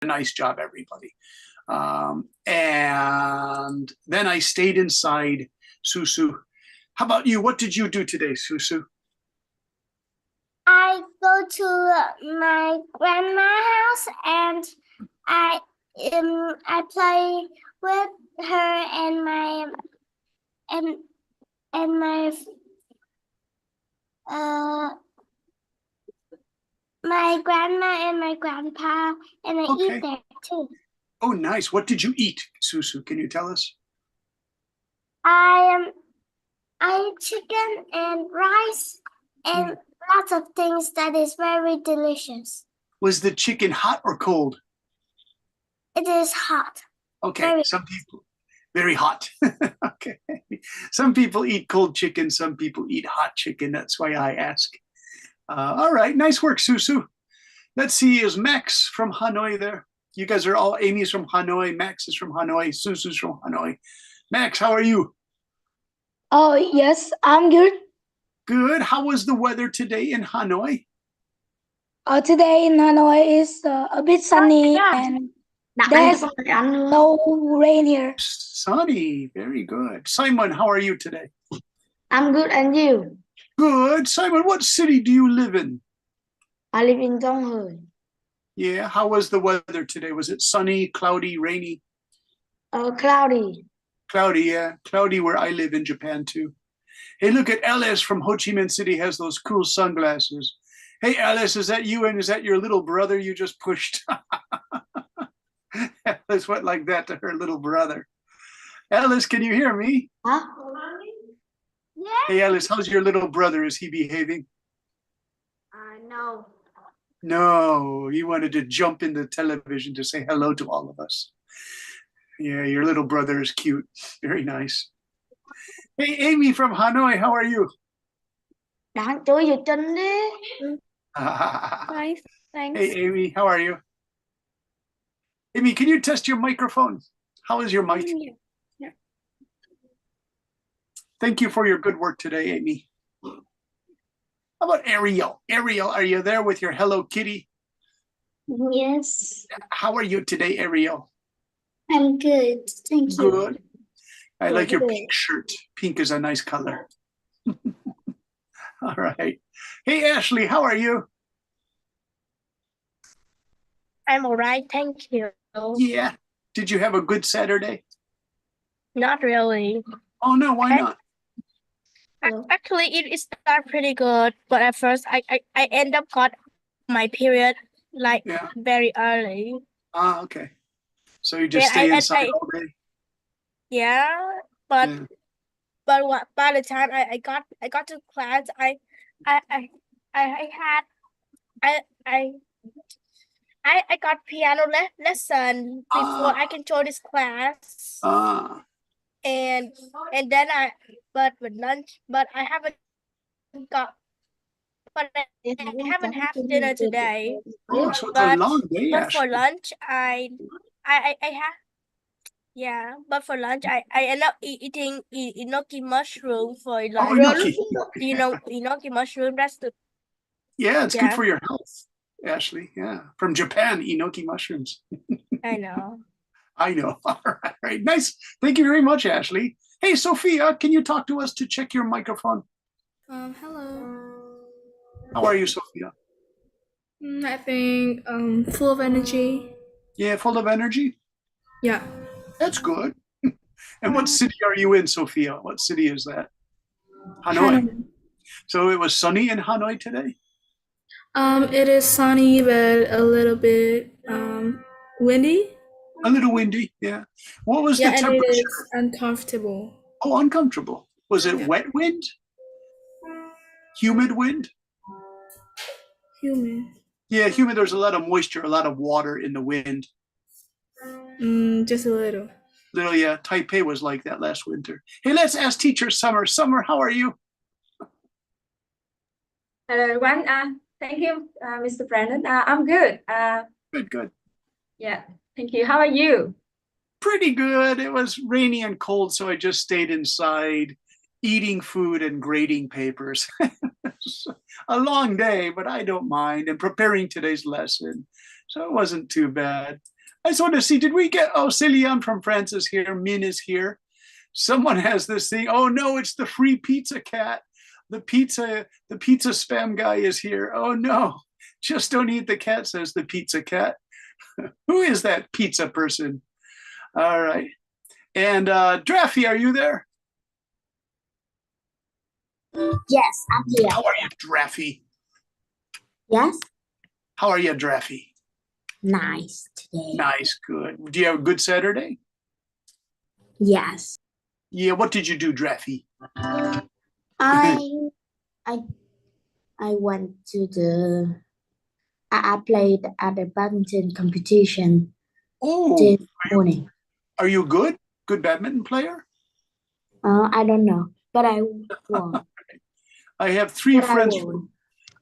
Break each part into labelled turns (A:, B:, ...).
A: nice job, everybody. And then I stayed inside. Susu, how about you? What did you do today, Susu?
B: I go to my grandma's house and I play with her and and my my grandma and my grandpa, and I eat there too.
A: Oh, nice. What did you eat, Susu? Can you tell us?
B: I ate chicken and rice and lots of things that is very delicious.
A: Was the chicken hot or cold?
B: It is hot.
A: Okay, some people, very hot. Okay, some people eat cold chicken, some people eat hot chicken. That's why I ask. All right, nice work, Susu. Let's see, is Max from Hanoi there? You guys are all, Amy's from Hanoi, Max is from Hanoi, Susu's from Hanoi. Max, how are you?
C: Oh, yes, I'm good.
A: Good. How was the weather today in Hanoi?
C: Today in Hanoi is a bit sunny and there's no rain here.
A: Sunny, very good. Simon, how are you today?
D: I'm good, and you?
A: Good. Simon, what city do you live in?
D: I live in Donghae.
A: Yeah, how was the weather today? Was it sunny, cloudy, rainy?
D: Cloudy.
A: Cloudy, yeah. Cloudy where I live in Japan too. Hey, look at Alice from Ho Chi Minh City has those cool sunglasses. Hey, Alice, is that you and is that your little brother you just pushed? Alice went like that to her little brother. Alice, can you hear me?
D: Huh?
B: Yeah.
A: Hey, Alice, how's your little brother? Is he behaving?
B: No.
A: No, he wanted to jump in the television to say hello to all of us. Yeah, your little brother is cute. Very nice. Hey, Amy from Hanoi, how are you?
D: Đáng chơi giờ chân đi.
B: Nice. Thanks.
A: Hey, Amy, how are you? Amy, can you test your microphone? How is your mic?
B: Yeah.
A: Thank you for your good work today, Amy. How about Ariel? Ariel, are you there with your Hello Kitty?
B: Yes.
A: How are you today, Ariel?
B: I'm good. Thank you.
A: Good. I like your pink shirt. Pink is a nice color. All right. Hey, Ashley, how are you?
B: I'm all right. Thank you.
A: Yeah. Did you have a good Saturday?
B: Not really.
A: Oh, no, why not?
B: Actually, it started pretty good, but at first I end up got my period like very early.
A: Ah, okay. So you just stay inside all day?
B: Yeah, but by the time I got to class, I got piano lesson before I can join this class. And then but with lunch, but I haven't had dinner today.
A: Oh, so it's a long day,
B: but for
A: Ashley.
B: lunch, I have. Yeah, but for lunch, I end up eating enoki mushroom for lunch.
A: Oh, enoki.
B: You know, enoki mushroom, that's the...
A: Yeah, it's good for your health, Ashley. Yeah, from Japan, enoki mushrooms.
B: I know.
A: I know. All right, nice. Thank you very much, Ashley. Hey, Sophia, can you talk to us to check your microphone?
E: Hello.
A: How are you, Sophia?
E: I think full of energy.
A: Yeah, full of energy?
E: Yeah.
A: That's good. And what city are you in, Sophia? What city is that? Hanoi. So it was sunny in Hanoi today?
E: It is sunny, but a little bit windy.
A: A little windy, yeah. What was the temperature?
E: And it is uncomfortable.
A: Oh, uncomfortable. Was it wet wind? Humid wind?
E: Humid.
A: Yeah, humid. There's a lot of moisture, a lot of water in the wind.
E: Just a little.
A: Little, yeah. Taipei was like that last winter. Hey, let's ask teacher Summer. Summer, how are you?
F: Hello, everyone. Thank you, Mr. Brandon. I'm good.
A: Good.
F: Yeah, thank you. How are you?
A: Pretty good. It was rainy and cold, so I just stayed inside, eating food and grading papers. A long day, but I don't mind, and preparing today's lesson. So it wasn't too bad. I just want to see, did we get, oh, Celian from France is here. Min is here. Someone has this thing. Oh no, it's the free pizza cat. The pizza spam guy is here. Oh no, just don't eat the cat, says the pizza cat. Who is that pizza person? All right. And Draffy, are you there?
G: Yes, I'm here.
A: How are you, Draffy?
G: Yes,
A: How are you, Draffy?
G: nice today.
A: Nice, good. Do you have a good Saturday?
G: Yes.
A: Yeah, what did you do, Draffy?
G: I I went to the I played at the badminton competition
A: Oh,
G: this morning.
A: are you good? Good badminton player?
G: I don't know, but I won.
A: I have three
G: But I
A: friends.
G: won.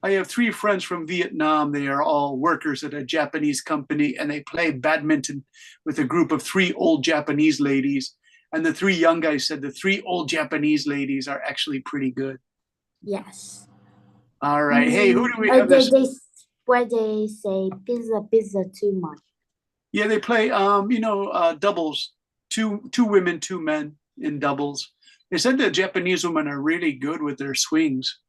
A: I have three friends from Vietnam. They are all workers at a Japanese company, and they play badminton with a group of three old Japanese ladies. And the three young guys said the three old Japanese ladies are actually pretty good.
G: Yes.
A: All right. Hey, who do we
G: But
A: have this?
G: where they say pizza too much.
A: Yeah, they play doubles, two women, two men in doubles. They said the Japanese women are really good with their swings.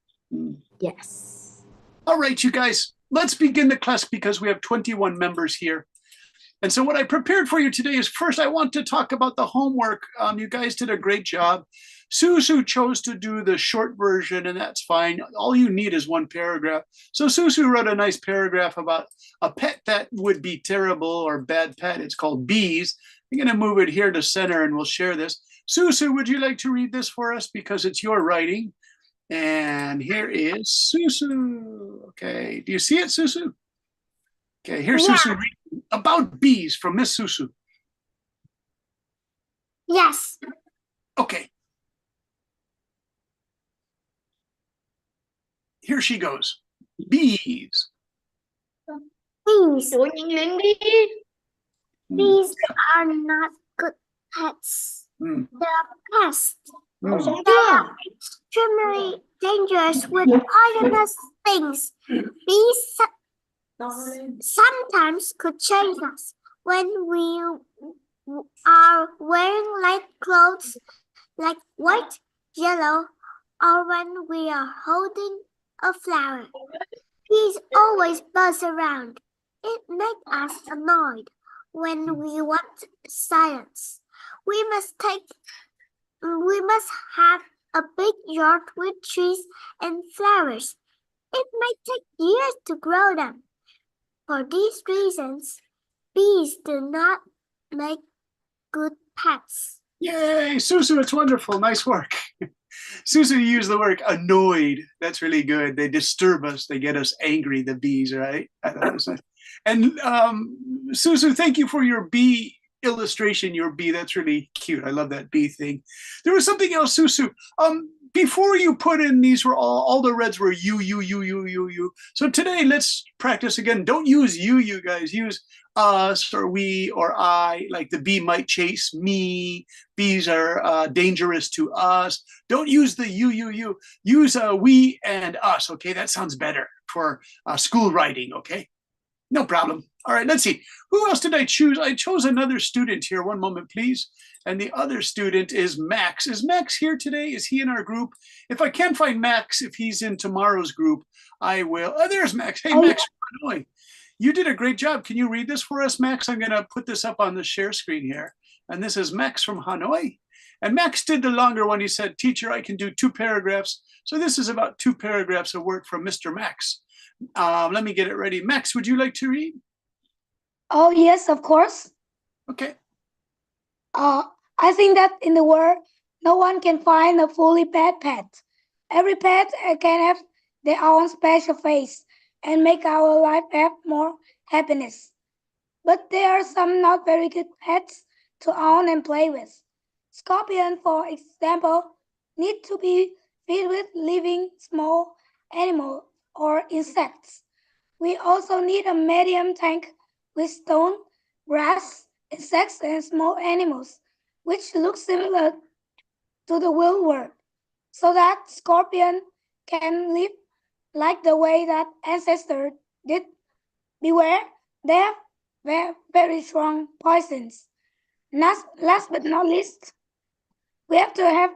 G: Yes.
A: All right, you guys, let's begin the class because we have 21 members here. And so what I prepared for you today is first, I want to talk about the homework. You guys did a great job. Susu chose to do the short version, and that's fine. All you need is one paragraph. So Susu wrote a nice paragraph about a pet that would be terrible or bad pet. It's called bees. I'm going to move it here to center, and we'll share this. Susu, would you like to read this for us? Because it's your writing. And here is Susu. Okay, do you see it, Susu? Okay, here's
B: Yeah.
A: Susu reading about bees from Miss Susu.
B: Yes.
A: Okay. Here she goes. Bees.
B: Bees.
D: Sủa nhiên lên đi.
B: Bees are not good pets.
A: Mm.
B: They're pests.
A: Mm.
B: They are extremely dangerous with poisonous things. Bees sometimes could change us when we are wearing light clothes like white, yellow, or when we are holding a flower. Bees always buzz around. It makes us annoyed when we want silence. We must have a big yard with trees and flowers. It may take years to grow them. For these reasons, bees do not make good pets.
A: Yay, Susu, it's wonderful. Nice work. Susu used the word annoyed. That's really good. They disturb us. They get us angry, the bees, right? I thought it was nice. And Susu, thank you for your bee illustration, your bee. That's really cute. I love that bee thing. There was something else, Susu. Before you put in, these were all the reds were you. So today, let's practice again. Don't use you guys. Use us or we or I, like the bee might chase me. Bees are dangerous to us. Don't use the you. Use we and us, okay? That sounds better for school writing, okay? No problem. All right, let's see. Who else did I choose? I chose another student here. One moment, please. And the other student is Max. Is Max here today? Is he in our group? If I can't find Max, if he's in tomorrow's group, I will. Oh, there's Max. Hey, Max from Hanoi. You did a great job. Can you read this for us, Max? I'm going to put this up on the share screen here. And this is Max from Hanoi. And Max did the longer one. He said, teacher, I can do 2 paragraphs. So this is about 2 paragraphs of work from Mr. Max. Let me get it ready. Max, would you like to read?
C: Oh, yes, of course.
A: Okay.
C: I think that in the world, no one can find a fully bad pet. Every pet can have their own special face and make our life have more happiness. But there are some not very good pets to own and play with. Scorpion, for example, need to be filled with living small animals or insects. We also need a medium tank with stone, grass, insects, and small animals, which look similar to the real world, so that scorpion can live like the way that ancestors did. Beware, there very strong poisons. Last but not least, we have to have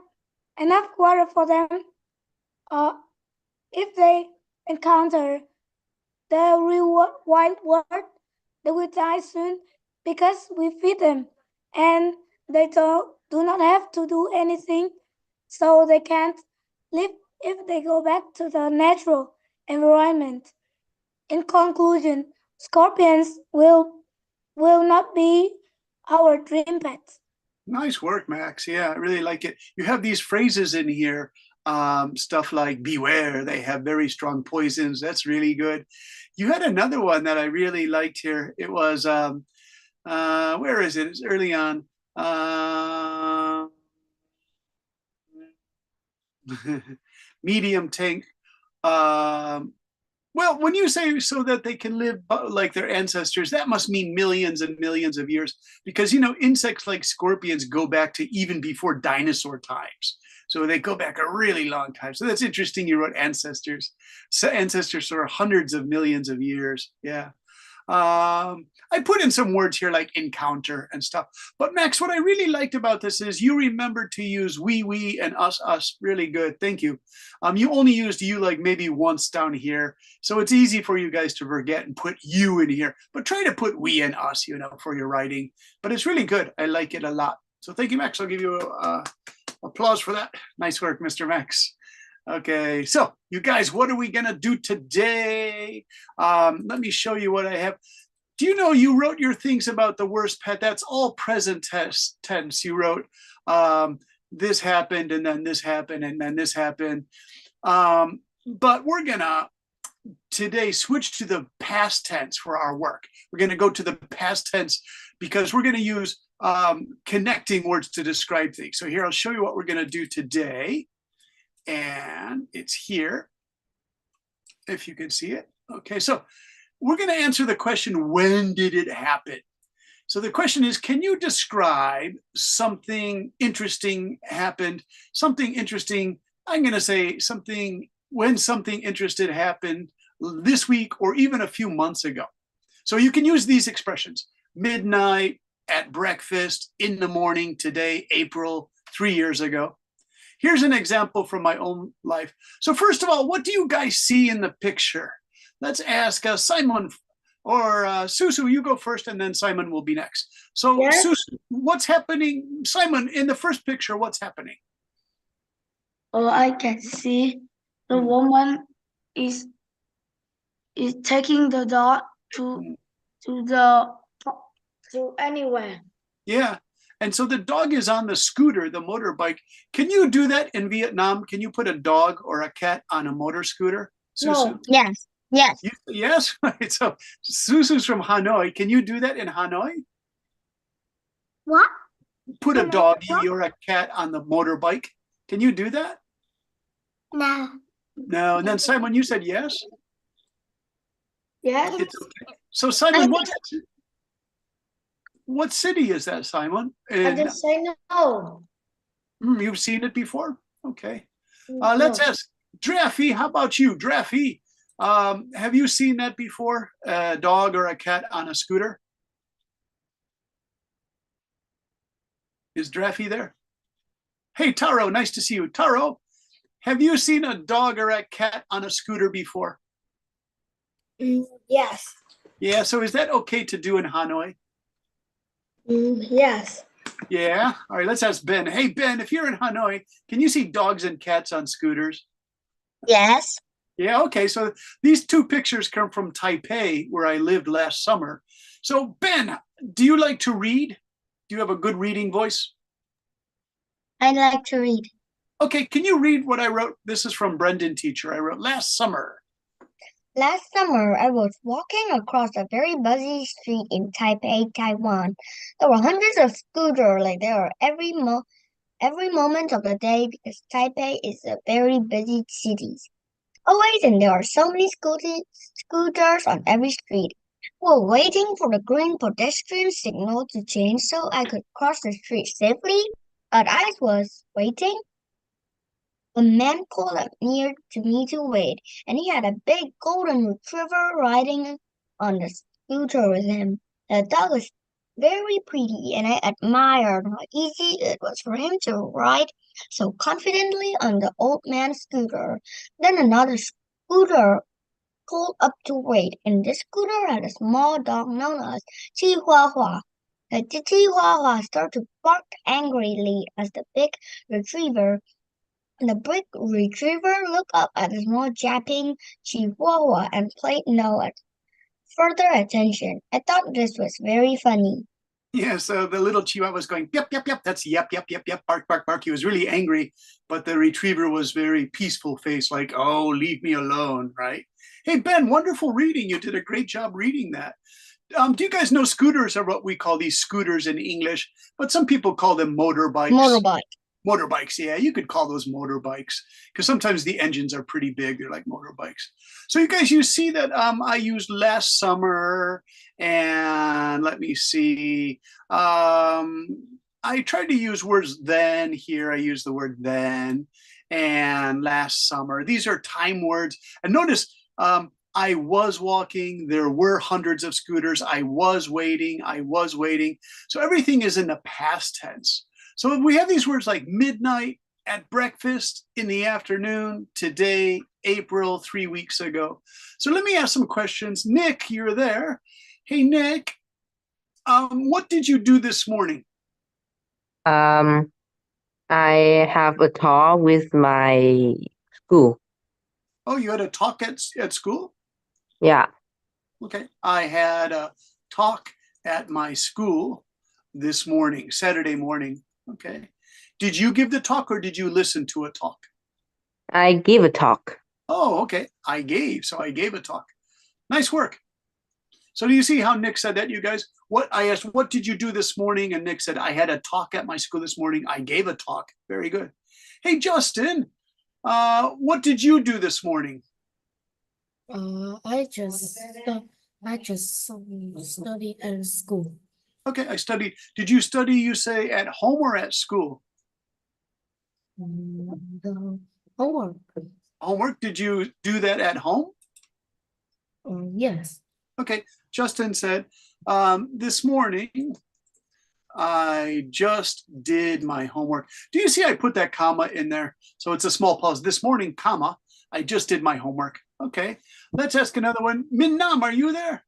C: enough water for them. If they encounter the real wild world, they will die soon because we feed them, and they do not have to do anything, so they can't live if they go back to the natural environment. In conclusion, scorpions will not be our dream pets.
A: Nice work, Max. Yeah, I really like it. You have these phrases in here, stuff like beware, they have very strong poisons. That's really good. You had another one that I really liked here. It was, where is it? It's early on. Medium tank. Well, when you say so that they can live like their ancestors, that must mean millions and millions of years, because insects like scorpions go back to even before dinosaur times. So they go back a really long time. So that's interesting. You wrote ancestors. So ancestors are hundreds of millions of years. Yeah. I put in some words here like encounter and stuff. But Max, what I really liked about this is you remembered to use we, and us. Really good. Thank you. You only used you like maybe once down here. So it's easy for you guys to forget and put you in here. But try to put we and us, for your writing. But it's really good. I like it a lot. So thank you, Max. I'll give you applause for that. Nice work, Mr. Max. Okay, so you guys, what are we gonna do today? Let me show you what I have. Do you know you wrote your things about the worst pet? That's all present tense. You wrote this happened, and then this happened, and then this happened. But we're gonna today switch to the past tense for our work. We're gonna go to the past tense because we're gonna use connecting words to describe things. So here, I'll show you what we're gonna do today. And it's here, if you can see it. Okay, so we're going to answer the question, when did it happen? So the question is, can you describe something interesting happened? Something interesting, I'm going to say when something interesting happened this week or even a few months ago. So you can use these expressions: midnight, at breakfast, in the morning, today, April, 3 years ago. Here's an example from my own life. So first of all, what do you guys see in the picture? Let's ask Simon or Susu, you go first and then Simon will be next. So
D: Yes.
A: Susu, what's happening? Simon, in the first picture, what's happening?
D: I can see the
A: Mm.
D: woman is taking the dog to anywhere.
A: Yeah. And so the dog is on the scooter, the motorbike. Can you do that in Vietnam? Can you put a dog or a cat on a motor scooter? Susu?
D: No.
B: Yes. Yes.
A: Yes. Right. So Susu's from Hanoi. Can you do that in Hanoi?
B: What?
A: Put a
B: Can I
A: doggy
B: what?
A: or a cat on the motorbike. Can you do that?
B: No.
A: No. And then Simon, you said yes.
D: Yes.
A: It's okay. So Simon, what city is that, Simon?
D: I just say no.
A: You've seen it before? Okay. Let's
D: No.
A: ask Draffy. How about you, Draffy? Have you seen that before? A dog or a cat on a scooter? Is Draffy there? Hey, Taro, nice to see you. Taro, have you seen a dog or a cat on a scooter before?
D: Yes.
A: Yeah, so is that okay to do in Hanoi?
D: Yes.
A: Yeah. All right, let's ask Ben. Hey, Ben, if you're in Hanoi, can you see dogs and cats on scooters?
B: Yes.
A: Yeah, okay. So these two pictures come from Taipei, where I lived last summer. So, Ben, do you like to read? Do you have a good reading voice?
B: I like to read.
A: Okay, can you read what I wrote? This is from Brendan Teacher. I wrote last summer.
B: Last summer, I was walking across a very busy street in Taipei, Taiwan. There were hundreds of scooters like there are every moment of the day because Taipei is a very busy city. Always, and there are so many scooters on every street. We were waiting for the green pedestrian signal to change so I could cross the street safely. But as I was waiting, a man pulled up near to me to wait, and he had a big golden retriever riding on the scooter with him.
H: The dog was very pretty, and I admired how easy it was for him to ride so confidently on the old man's scooter. Then another scooter pulled up to wait, and this scooter had a small dog known as Chihuahua. The Chihuahua started to bark angrily as the big retriever looked up at the small japping Chihuahua and paid no further attention. I thought this was very funny.
A: Yeah, so the little Chihuahua was going, yep, yep, yep. That's yep, yep, yep, yep, bark, bark, bark. He was really angry, but the retriever was very peaceful face, like, oh, leave me alone, right? Hey, Ben, wonderful reading. You did a great job reading that. Do you guys know scooters are what we call these scooters in English, but some people call them motorbikes. Motorbikes, yeah, you could call those motorbikes because sometimes the engines are pretty big. They're like motorbikes. So you guys, you see that I used last summer, and let me see. I tried to use words then here. I use the word then and last summer. These are time words. And notice I was walking. There were hundreds of scooters. I was waiting. So everything is in the past tense. So we have these words like midnight, at breakfast, in the afternoon, today, April, 3 weeks ago. So let me ask some questions. Nick, you're there. Hey, Nick, what did you do this morning?
I: I have a talk with my school.
A: Oh, you had a talk at school?
I: Yeah.
A: Okay. I had a talk at my school this morning, Saturday morning. Okay. Did you give the talk or did you listen to a talk?
I: I give a talk.
A: Oh, okay. I gave a talk. Nice work. So do you see how Nick said that, you guys? I asked, what did you do this morning? And Nick said, I had a talk at my school this morning. I gave a talk. Very good. Hey, Justin, what did you do this morning?
G: I just study at school.
A: Okay, I studied. Did you study, you say, at home or at school?
G: The homework.
A: Homework, did you do that at home?
G: Yes.
A: Okay, Justin said, this morning, I just did my homework. Do you see I put that comma in there? So it's a small pause. This morning, comma, I just did my homework. Okay, let's ask another one. Min Nam, are you there?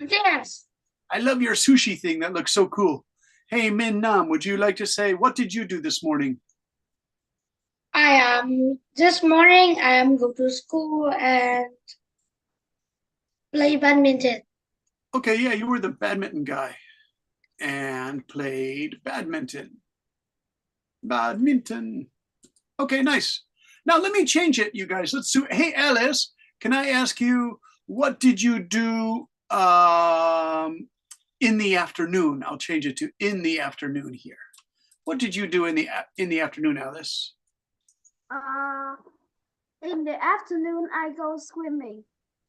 D: Yes.
A: I love your sushi thing. That looks so cool. Hey, Min Nam, would you like to say, what did you do this morning?
D: This morning I am go to school and play badminton.
A: Okay, yeah, you were the badminton guy and played badminton. Badminton. Okay, nice. Now let me change it, you guys. Let's do, hey, Alice, can I ask you, what did you do in the afternoon? I'll change it to in the afternoon here. What did you do in the afternoon, Alice?
B: In the afternoon, I go swimming.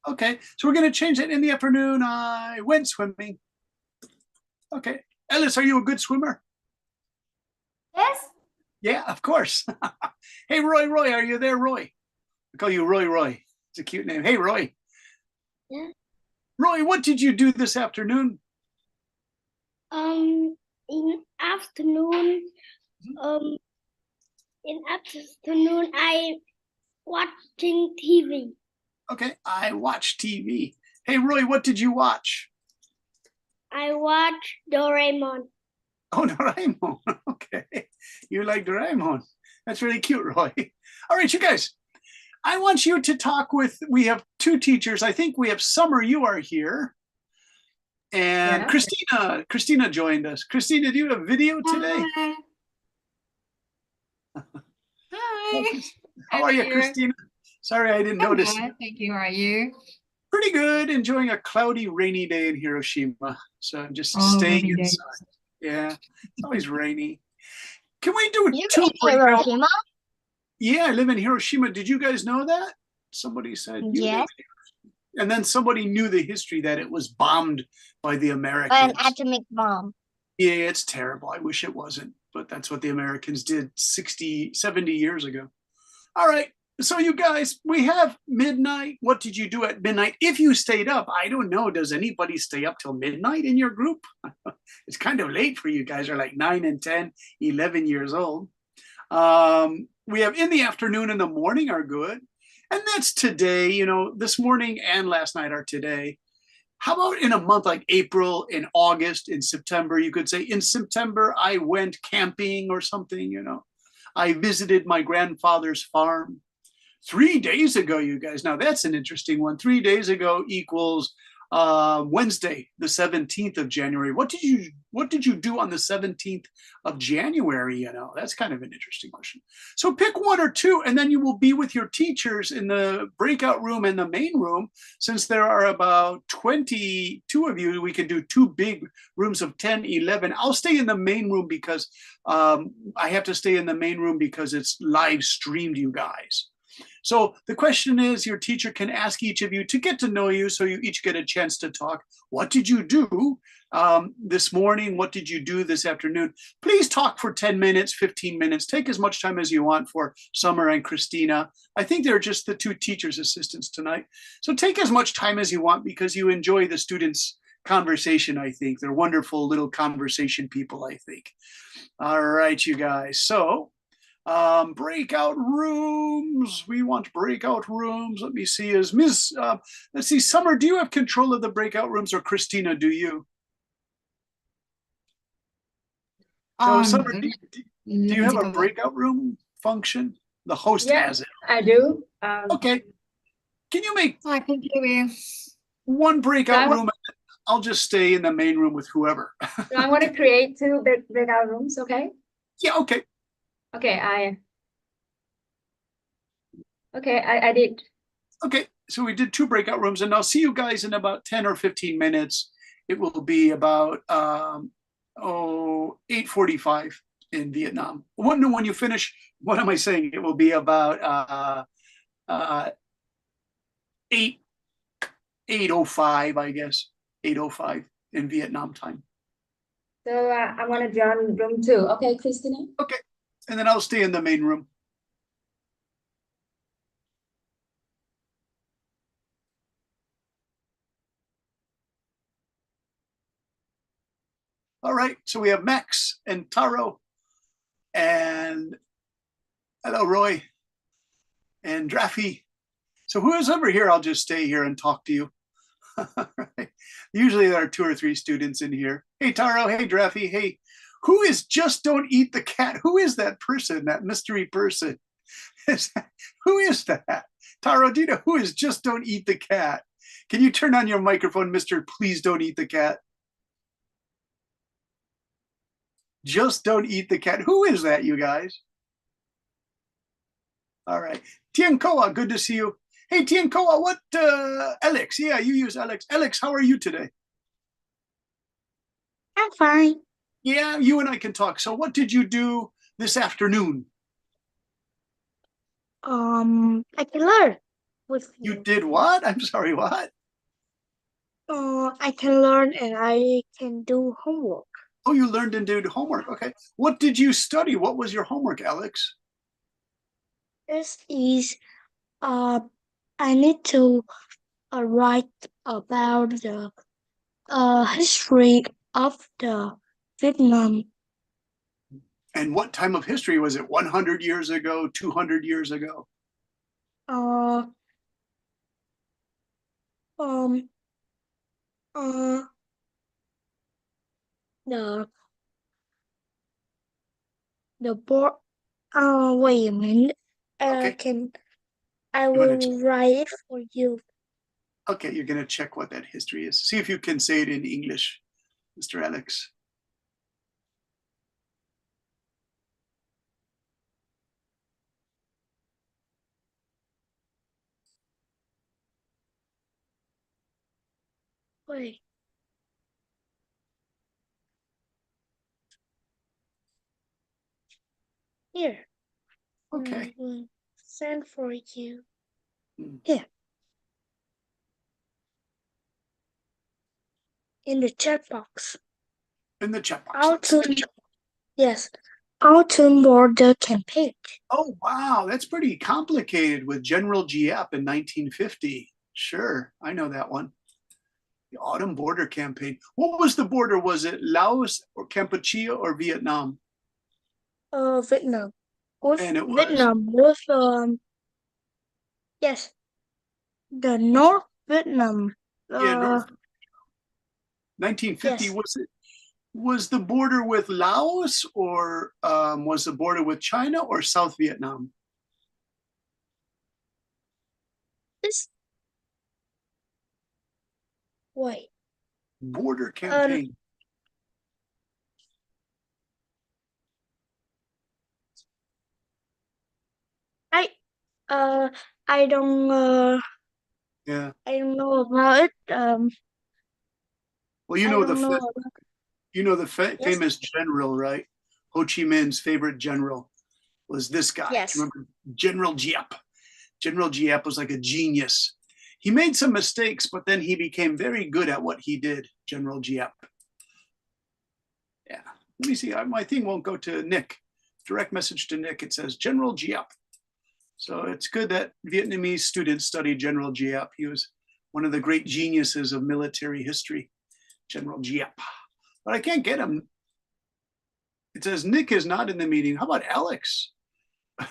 A: Okay, so we're going to change that. In the afternoon, I went swimming. Okay, Alice, are you a good swimmer?
B: Yes.
A: Yeah, of course. Hey, Roy, are you there, Roy? I call you Roy. It's a cute name. Hey, Roy.
D: Yeah.
B: Roy,
A: what did you do this afternoon?
B: In afternoon, I watching TV.
A: Okay, I watched TV. Hey, Roy, what did you watch?
B: I watch Doraemon.
A: Oh, Doraemon. Okay, you like Doraemon. That's really cute, Roy. All right, you guys, I want you to talk with, we have two teachers. I think we have Summer, you are here. And yeah. Christina joined us. Christina, do you have video today?
J: Hi. Hi.
A: How are you, Christina? Sorry, I didn't notice.
J: Good. Thank you. How are you?
A: Pretty good. Enjoying a cloudy, rainy day in Hiroshima. So I'm just staying inside. Yeah, it's always rainy. Can we do two quick?
H: Hiroshima?
A: Yeah, I live in Hiroshima. Did you guys know that? Somebody said
H: yes.
A: And then somebody knew the history that it was bombed by the Americans.
H: By an atomic bomb.
A: Yeah, it's terrible. I wish it wasn't, but that's what the Americans did 60, 70 years ago. All right, So you guys, we have midnight. What did you do at midnight? If you stayed up, I don't know. Does anybody stay up till midnight in your group? It's kind of late for you guys. Are like 9 and 10, 11 years old. We have in the afternoon and the morning are good. And that's today, you know, this morning and last night are today. How about in a month like April, in August, in September? You could say in September, I went camping or something, you know. I visited my grandfather's farm. 3 days ago, you guys. Now that's an interesting one. 3 days ago equals Wednesday, the 17th of January. What did you do on the 17th of January? You know, that's kind of an interesting question. So pick one or two, and then you will be with your teachers in the breakout room and the main room. Since there are about 22 of you, we can do two big rooms of 10, 11. I'll stay in the main room because I have to stay in the main room because it's live streamed, you guys. So the question is, your teacher can ask each of you to get to know you, so you each get a chance to talk. What did you do this morning? What did you do this afternoon? Please talk for 10 minutes, 15 minutes. Take as much time as you want for Summer and Christina. I think they're just the two teacher's assistants tonight. So take as much time as you want because you enjoy the students' conversation, I think. They're wonderful little conversation people, I think. All right, you guys. So breakout rooms. We want breakout rooms. Let me see. Is Ms. Let's see. Summer, do you have control of the breakout rooms, or Christina, do you? So Summer, do you have a breakout room function? The host has it.
F: I do.
A: Okay. Can you make
J: I can hear you.
A: one breakout room? I'll just stay in the main room with whoever.
F: So I want to create two breakout rooms. Okay.
A: Yeah. Okay.
F: Okay. I did.
A: Okay, so we did two breakout rooms, and I'll see you guys in about 10 or 15 minutes. It will be about 8:45 in Vietnam. When you finish, what am I saying? It will be about 8:05, I guess. 8:05 in Vietnam time.
F: So I want to join room 2. Okay, Christina.
A: Okay, and then I'll stay in the main room. All right, so we have Max and Taro, and hello, Roy, and Draffy. So who's over here, I'll just stay here and talk to you. Right. Usually there are 2 or 3 students in here. Hey, Taro, hey, Draffy, hey. Who is Just Don't Eat the Cat? Who is that person, that mystery person? Who is that? Taro, do you know who is Just Don't Eat the Cat? Can you turn on your microphone, Mr. Please Don't Eat the Cat? Just Don't Eat the Cat. Who is that, you guys? All right. Tien Koa, good to see you. Hey, Tien Koa, what, Alex? Yeah, you use Alex. Alex, how are you today?
C: I'm fine.
A: Yeah, you and I can talk. So what did you do this afternoon?
C: I can learn with
A: You did what? I'm sorry, what?
C: I can learn and I can do homework.
A: Oh, you learned and did homework. Okay. What did you study? What was your homework, Alex?
C: This is I need to write about the history of the Vietnam.
A: And what time of history was it? 100 years ago, 200 years ago?
C: The board. Wait a minute.
A: Okay.
C: I will write it for you.
A: Okay, you're gonna check what that history is. See if you can say it in English, Mr. Alex.
C: Wait. Here.
A: Okay.
C: I will send for you.
A: Hmm.
C: Here. In the chat box.
A: In the chat box.
C: Yes. Autumn Border Campaign.
A: Oh, wow. That's pretty complicated with General Giap in 1950. Sure, I know that one. The Autumn Border Campaign. What was the border? Was it Laos or Kampuchea or Vietnam?
C: Vietnam.
A: And it was
C: Vietnam was yes, the North Vietnam.
A: yeah, North 1950.
C: Yes.
A: Was the border with Laos or was the border with China or South Vietnam?
C: This wait.
A: Border campaign.
C: I don't
A: Yeah.
C: I don't know about it.
A: Well, you
C: I
A: know
C: don't know
A: the
C: about
A: you know the
C: Yes.
A: famous general, right? Ho Chi Minh's favorite general was this guy.
C: Yes.
A: Do you remember General Giap? General Giap was like a genius. He made some mistakes, but then he became very good at what he did. General Giap. Yeah. Let me see. My thing won't go to Nick. Direct message to Nick. It says General Giap. So it's good that Vietnamese students study General Giap. He was one of the great geniuses of military history, General Giap. But I can't get him. It says Nick is not in the meeting. How about Alex?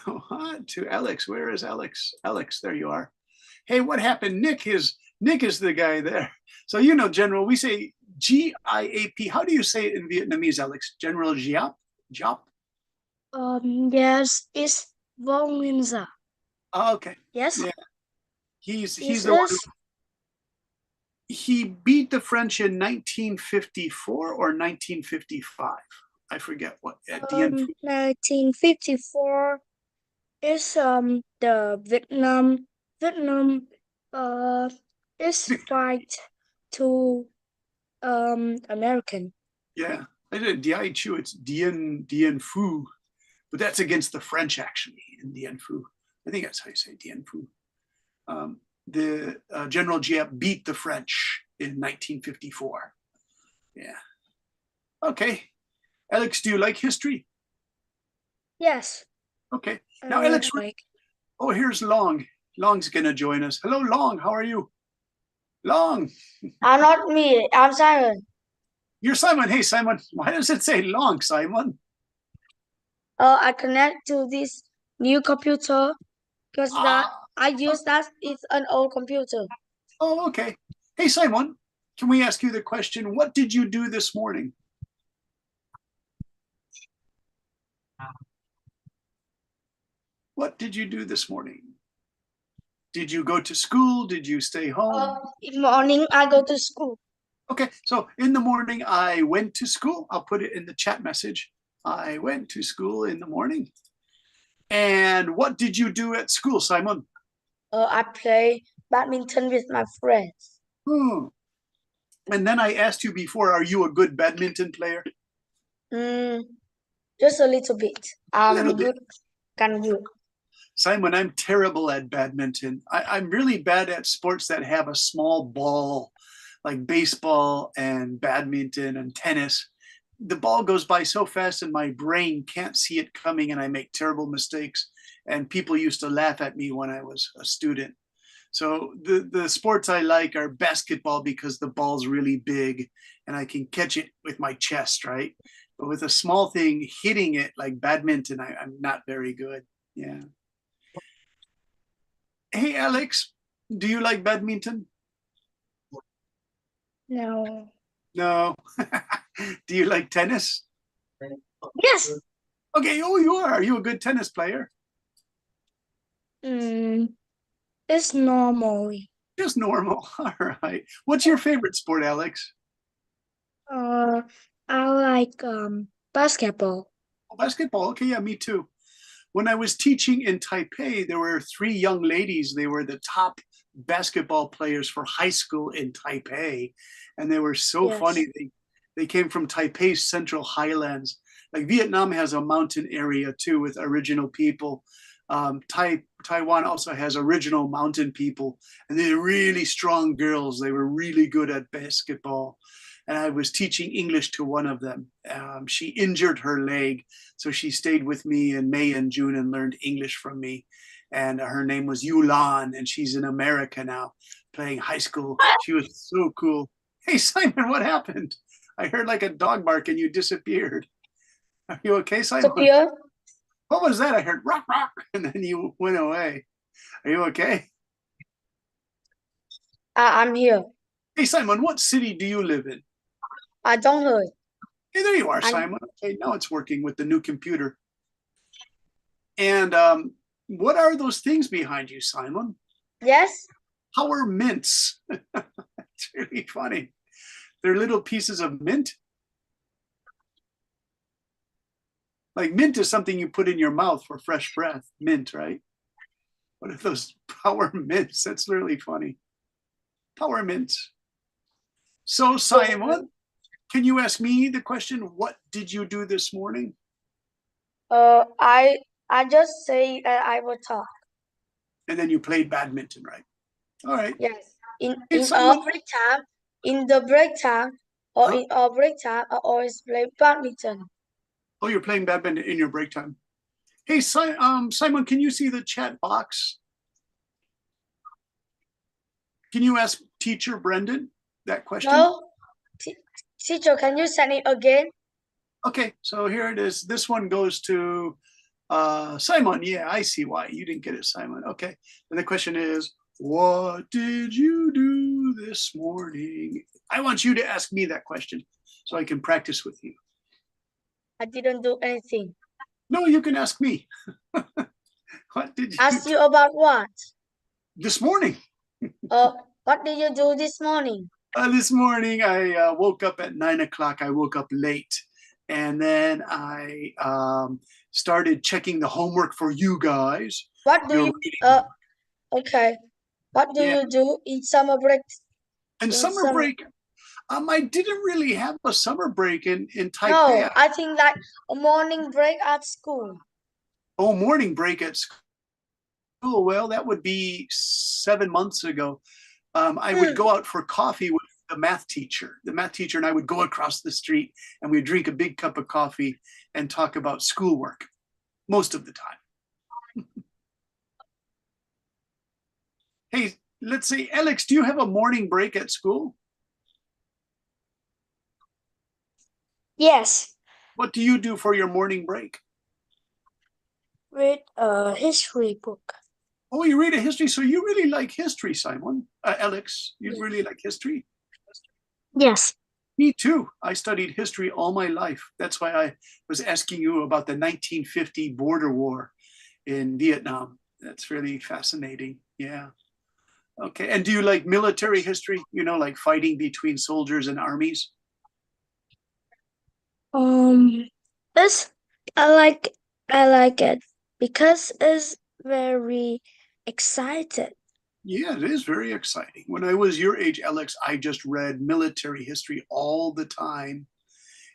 A: To Alex. Where is Alex? Alex, there you are. Hey, what happened? Nick is the guy there. So you know, General, we say Giap. How do you say it in Vietnamese, Alex? General Giap? Giap?
C: Yes, it's Vong Nguyên Giáp.
A: Oh, okay.
C: Yes.
A: Yeah. He's
C: Is
A: the one who,
C: this
A: he beat the French in 1954 or 1955. I forget what at the end.
C: 1954 is the Vietnam is fight to American.
A: Yeah, I did Dien Chu. It's Dien Phu, but that's against the French actually in Dien Phu. I think that's how you say Dien Phu. The General Giap beat the French in 1954. Yeah. Okay. Alex, do you like history?
C: Yes.
A: Okay. Now, Alex,
C: like
A: oh, here's Long. Long's gonna join us. Hello, Long. How are you? Long.
C: I'm not me. I'm Simon.
A: You're Simon. Hey, Simon. Why does it say Long, Simon?
C: I connect to this new computer because that
A: Ah,
C: I use that it's an old computer.
A: oh, okay. Hey, Simon, can we ask you the question? What did you do this morning? What did you do this morning? Did you go to school? Did you stay home?
C: In morning I go to school.
A: Okay, so in the morning, I went to school. I'll put it in the chat message. I went to school in the morning. And what did you do at school, Simon?
C: I play badminton with my friends.
A: Hmm. And then I asked you before, are you a good badminton player?
C: Just a little bit.
A: Little bit.
C: Good. Can good.
A: Simon, I'm terrible at badminton. I'm really bad at sports that have a small ball, like baseball and badminton and tennis. The ball goes by so fast and my brain can't see it coming and I make terrible mistakes. And people used to laugh at me when I was a student. So the sports I like are basketball because the ball's really big and I can catch it with my chest, right? But with a small thing hitting it like badminton, I'm not very good. Yeah. Hey, Alex, do you like badminton?
C: No.
A: No. Do you like tennis?
C: Yes.
A: Okay, oh, you are. Are you a good tennis player?
C: It's normal.
A: Just normal. All right. What's your favorite sport, Alex?
C: I like basketball.
A: Oh, basketball. Okay, yeah, me too. When I was teaching in Taipei, there were 3 young ladies. They were the top basketball players for high school in Taipei. And they were so
C: Yes.
A: funny. They came from Taipei's Central Highlands. Like Vietnam has a mountain area too with original people. Taiwan also has original mountain people. And they're really strong girls. They were really good at basketball. and I was teaching English to one of them. She injured her leg, so she stayed with me in May and June and learned English from me. And her name was Yulan, and she's in America now, playing high school. She was so cool. Hey, Simon, what happened? I heard like a dog bark and you disappeared. Are you okay, Simon?
C: Disappear?
A: What was that? I heard rock, rock, and then you went away. Are you okay?
C: I'm here.
A: Hey, Simon, what city do you live in?
C: I don't heard.
A: Hey, there you are,
C: I'm-
A: Simon. Okay, now it's working with the new computer. And what are those things behind you, Simon?
C: Yes?
A: Power mints. It's really funny. They're little pieces of mint. Like mint is something you put in your mouth for fresh breath. Mint, right? What are those power mints? That's really funny. Power mints. So, Simon, can you ask me the question? What did you do this morning?
C: I just say that I will talk.
A: And then you played badminton, right? All right.
C: Yes. In
A: It's
C: our
A: like-
C: break time, in the break time, or
A: Huh?
C: in our break time, I always play badminton.
A: Oh, you're playing badminton in your break time. Hey, Simon, can you see the chat box? Can you ask teacher Brendan that question?
C: No? Teacher, can you send it again?
A: Okay, so here it is. This one goes to Simon. Yeah, I see why. You didn't get it, Simon. Okay. And the question is, what did you do this morning? I want you to ask me that question so I can practice with you.
C: I didn't do anything.
A: No, you can ask me. What did you
C: Ask
A: do
C: you about what?
A: this morning?
C: What did you do this morning?
A: This morning, I woke up at 9 o'clock. I woke up late. And then I started checking the homework for you guys.
C: What do
A: You're
C: you,
A: reading.
C: okay. What do
A: Yeah.
C: you do in summer break?
A: And
C: in
A: summer
C: summer-
A: break, I didn't really have a summer break in Taipei.
C: No, I think like a morning break at school.
A: Oh, morning break at school. Well, that would be 7 months ago. I would go out for coffee with the math teacher. The math teacher and I would go across the street and we'd drink a big cup of coffee and talk about schoolwork most of the time. Hey, let's say, Alex, do you have a morning break at school?
C: Yes,
A: What do you do for your morning break?
C: read a history book.
A: Oh, you read a history, so you really like history, Simon. Alex, you
C: Yes.
A: really like history?
C: Yes.
A: Me too. I studied history all my life. That's why I was asking you about the 1950 border war in Vietnam. That's really fascinating. Yeah. Okay. And do you like military history? You know, like fighting between soldiers and armies?
C: It's I like it because it's very excited.
A: Yeah, it is very exciting. When I was your age, Alex, I just read military history all the time.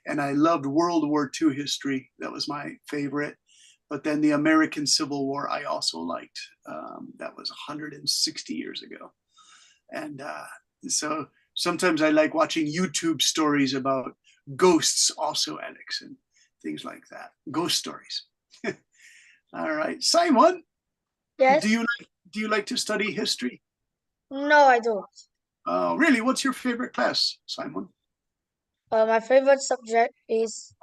A: And I loved World War II history. That was my favorite. But then the American Civil War, I also liked. That was 160 years ago. And so sometimes I like watching YouTube stories about ghosts also, Alex, and things like that. Ghost stories. All right. Simon,
C: Yes?
A: do you like to study history?
C: No, I don't.
A: Oh, really? What's your favorite class, Simon?
C: My favorite subject is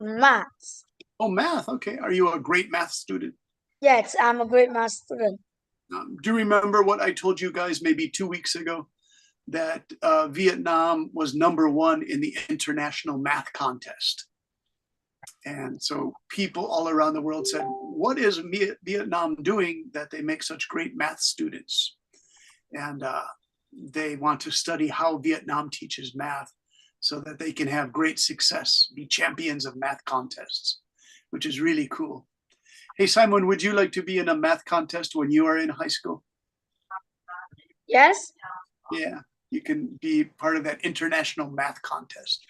C: maths.
A: Oh, math. Okay. Are you a great math student?
C: Yes, I'm a great math student.
A: Do you remember what I told you guys maybe 2 weeks ago? That Vietnam was #1 in the international math contest. And so people all around the world said, what is Vietnam doing that they make such great math students? And they want to study how Vietnam teaches math so that they can have great success, be champions of math contests, which is really cool. Hey, Simon, would you like to be in a math contest when you are in high school?
C: Yes?
A: Yeah, you can be part of that international math contest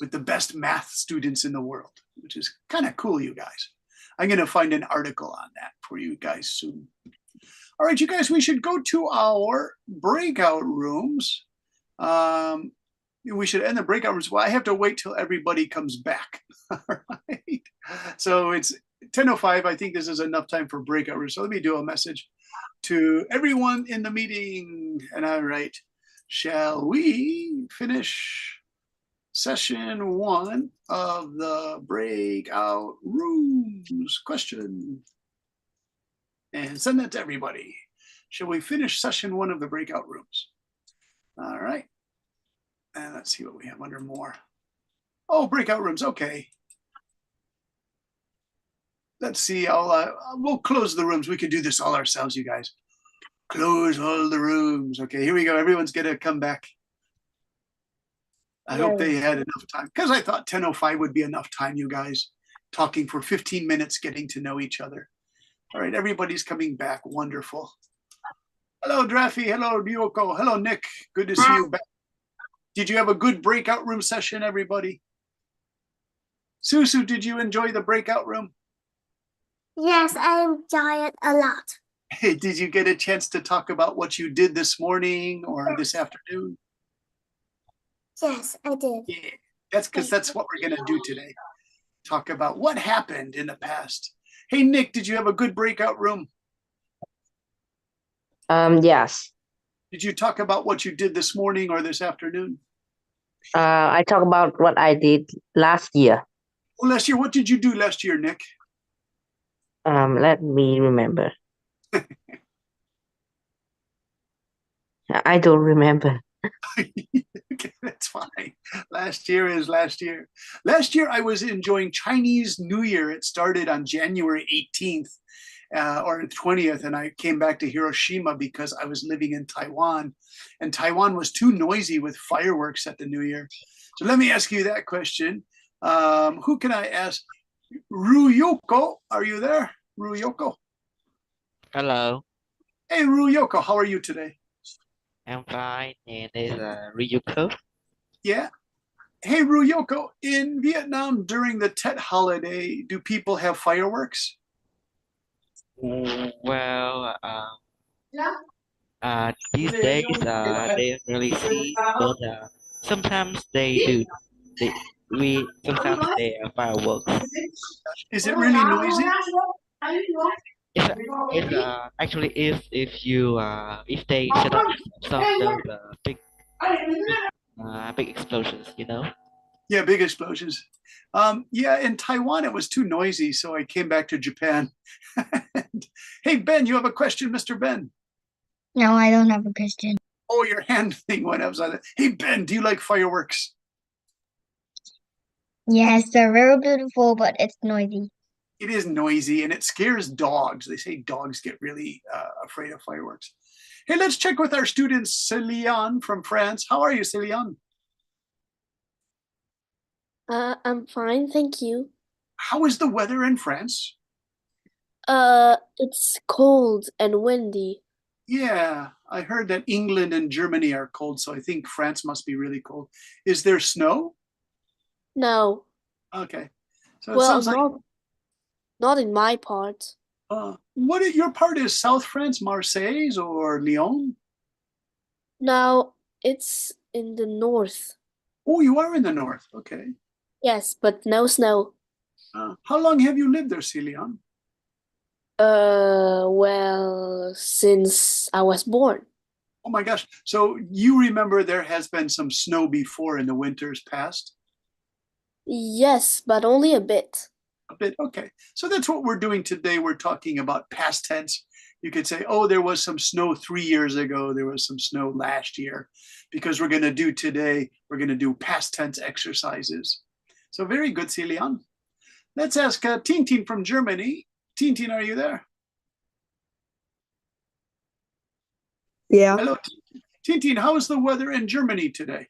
A: with the best math students in the world, which is kind of cool, you guys. I'm going to find an article on that for you guys soon. All right, you guys, we should go to our breakout rooms. we should end the breakout rooms. Well, I have to wait till everybody comes back. All right. So it's 10:05. I think this is enough time for breakout rooms. So let me do a message to everyone in the meeting. And all right, shall we finish session 1 of the breakout rooms? Question. And send that to everybody. Shall we finish session 1 of the breakout rooms? All right. And let's see what we have under more. Oh, breakout rooms. Okay. Let's see. We'll close the rooms. We can do this all ourselves, you guys. Close all the rooms. Okay, here we go. Everyone's gonna come back. I hope they had enough time, because I thought 10:05 would be enough time, you guys. Talking for 15 minutes, getting to know each other. All right, everybody's coming back. Wonderful. Hello, Draffy. Hello, Ryoko. Hello, Nick. Good to see you back. Did you have a good breakout room session, everybody? Susu, did you enjoy the breakout room?
B: Yes, I enjoy it a lot.
A: Hey, did you get a chance to talk about what you did this morning or this afternoon?
B: Yes, I did.
A: Yeah, that's what we're gonna do today. Talk about what happened in the past. Hey, Nick, did you have a good breakout room?
I: Yes.
A: Did you talk about what you did this morning or this afternoon?
I: I talk about what I did last year.
A: Well, last year, what did you do last year, Nick?
I: Let me remember. I don't remember.
A: Okay, that's fine. Last year is last year. Last year, I was enjoying Chinese New Year. It started on January 18th or 20th, and I came back to Hiroshima because I was living in Taiwan, and Taiwan was too noisy with fireworks at the New Year. So let me ask you that question. Who can I ask? Ryoko, are you there? Ryoko.
K: Hello,
A: Hey, Ryoko, how are you today?
K: I'm fine. And this is Ryuko.
A: Yeah. Hey, Ryoko, in Vietnam during the Tet holiday, do people have fireworks?
K: Well, these days they don't really see, but sometimes they do. Sometimes they are fireworks.
A: Is it really noisy?
K: It's actually if they set up some of those big explosions, you know.
A: Yeah, big explosions. Yeah, in Taiwan, it was too noisy, so I came back to Japan. Hey, Ben, you have a question, Mr. Ben?
H: No, I don't have a question.
A: Oh, your hand thing went up. Hey, Ben, do you like fireworks?
H: Yes, they're very beautiful, but it's noisy.
A: It is noisy, and it scares dogs. They say dogs get really afraid of fireworks. Hey, let's check with our student, Céliane from France. How are you, Céliane?
L: I'm fine, thank you.
A: How is the weather in France?
L: It's cold and windy.
A: Yeah, I heard that England and Germany are cold, so I think France must be really cold. Is there snow?
L: No,
A: Okay. So it
L: well,
A: sounds like
L: not in my part.
A: your part is South France, Marseille or Lyon?
L: No, it's in the north.
A: Oh, you are in the north. Okay.
L: Yes, but no snow.
A: How long have you lived there, Céliane?
L: Well, since I was born.
A: Oh my gosh. So you remember there has been some snow before in the winters past?
L: Yes, but only a bit.
A: A bit. Okay. So that's what we're doing today. We're talking about past tense. You could say, oh, there was some snow 3 years ago. There was some snow last year. Because we're going to do today, we're going to do past tense exercises. So very good, Céliane. Let's ask Tintin from Germany. Tintin, are you there?
M: Yeah.
A: Hello, Tintin. How is the weather in Germany today?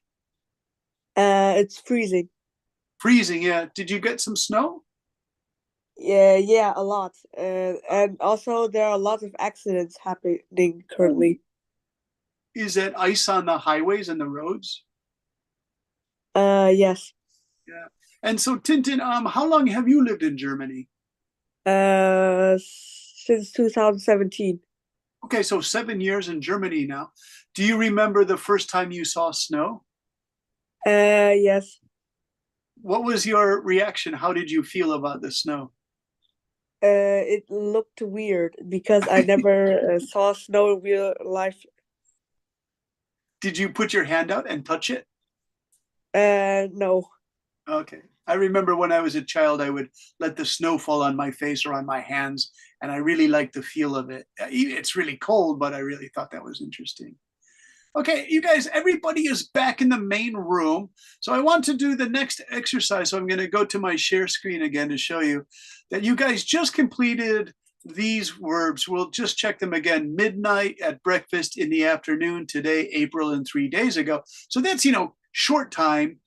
M: It's freezing.
A: Freezing, yeah. Did you get some snow?
M: Yeah, a lot. And also there are a lot of accidents happening currently.
A: Is that ice on the highways and the roads?
M: Yes.
A: Yeah. And so, Tintin, how long have you lived in Germany?
M: Since 2017.
A: Okay, so 7 years in Germany now. Do you remember the first time you saw snow?
M: Yes.
A: What was your reaction? How did you feel about the snow?
M: It looked weird because I never saw snow in real life.
A: Did you put your hand out and touch it?
M: No.
A: Okay. I remember when I was a child, I would let the snow fall on my face or on my hands, and I really liked the feel of it. It's really cold, but I really thought that was interesting. Okay, you guys, everybody is back in the main room. So I want to do the next exercise. So I'm going to go to my share screen again to show you that you guys just completed these verbs. We'll just check them again. Midnight, at breakfast, in the afternoon, today, April, and 3 days ago. So that's, short time.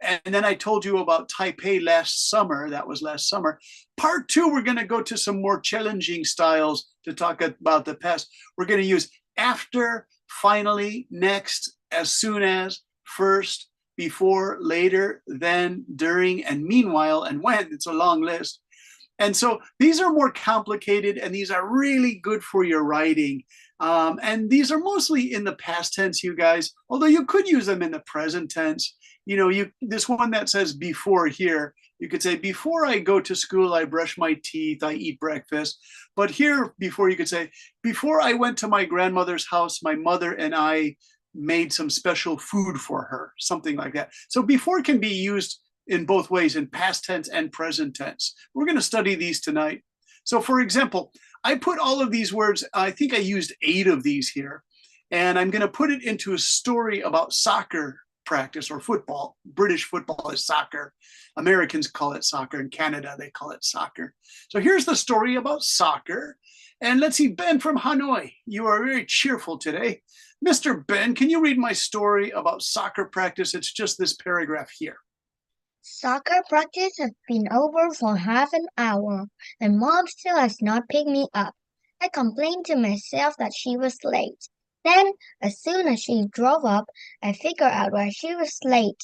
A: And then I told you about Taipei last summer. That was last summer. Part 2, we're going to go to some more challenging styles to talk about the past. We're going to use after, finally, next, as soon as, first, before, later, then, during, and meanwhile, and when. It's a long list. And so these are more complicated, and these are really good for your writing. And these are mostly in the past tense, you guys, although you could use them in the present tense. This one that says before here, you could say, before I go to school, I brush my teeth, I eat breakfast. But here, before, you could say, before I went to my grandmother's house, my mother and I made some special food for her, something like that. So before can be used in both ways, in past tense and present tense. We're going to study these tonight. So for example, I put all of these words, I think I used 8 of these here, and I'm going to put it into a story about soccer practice or football. British football is soccer. Americans call it soccer. In Canada, they call it soccer. So here's the story about soccer. And let's see, Ben from Hanoi, you are very cheerful today. Mr. Ben, can you read my story about soccer practice? It's just this paragraph here.
H: Soccer practice has been over for half an hour, and Mom still has not picked me up. I complained to myself that she was late. Then, as soon as she drove up, I figured out why she was late.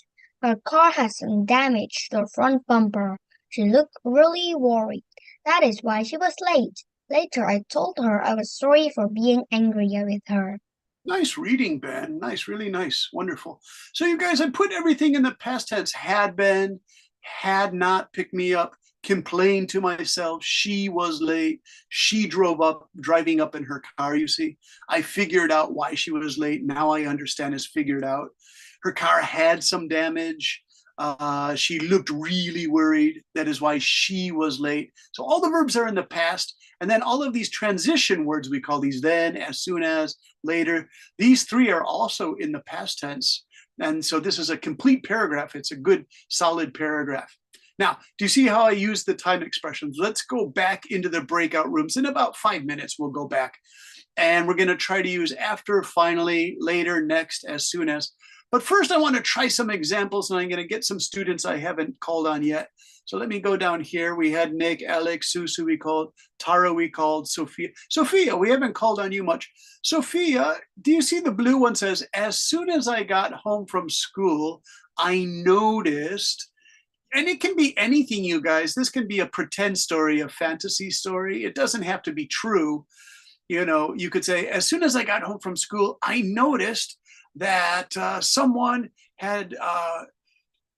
H: Her car had some damage to the front bumper. She looked really worried. That is why she was late. Later, I told her I was sorry for being angry with her.
A: Nice reading, Ben. Nice, really nice. Wonderful. So you guys, I put everything in the past tense. Had been, had not picked me up, complained to myself, she was late, she driving up in her car, you see. I figured out why she was late. Now I understand is figured out. Her car had some damage. She looked really worried. That is why she was late. So all the verbs are in the past. And then all of these transition words, we call these then, as soon as, later. These 3 are also in the past tense. And so this is a complete paragraph. It's a good, solid paragraph. Now, do you see how I use the time expressions? Let's go back into the breakout rooms. In about 5 minutes, we'll go back. And we're going to try to use after, finally, later, next, as soon as. But first, I want to try some examples, and I'm going to get some students I haven't called on yet. So let me go down here. We had Nick, Alex, Susu we called, Tara we called, Sophia. Sophia, we haven't called on you much. Sophia, do you see the blue one says, as soon as I got home from school, I noticed, and it can be anything, you guys. This can be a pretend story, a fantasy story. It doesn't have to be true. You could say, as soon as I got home from school, I noticed that someone had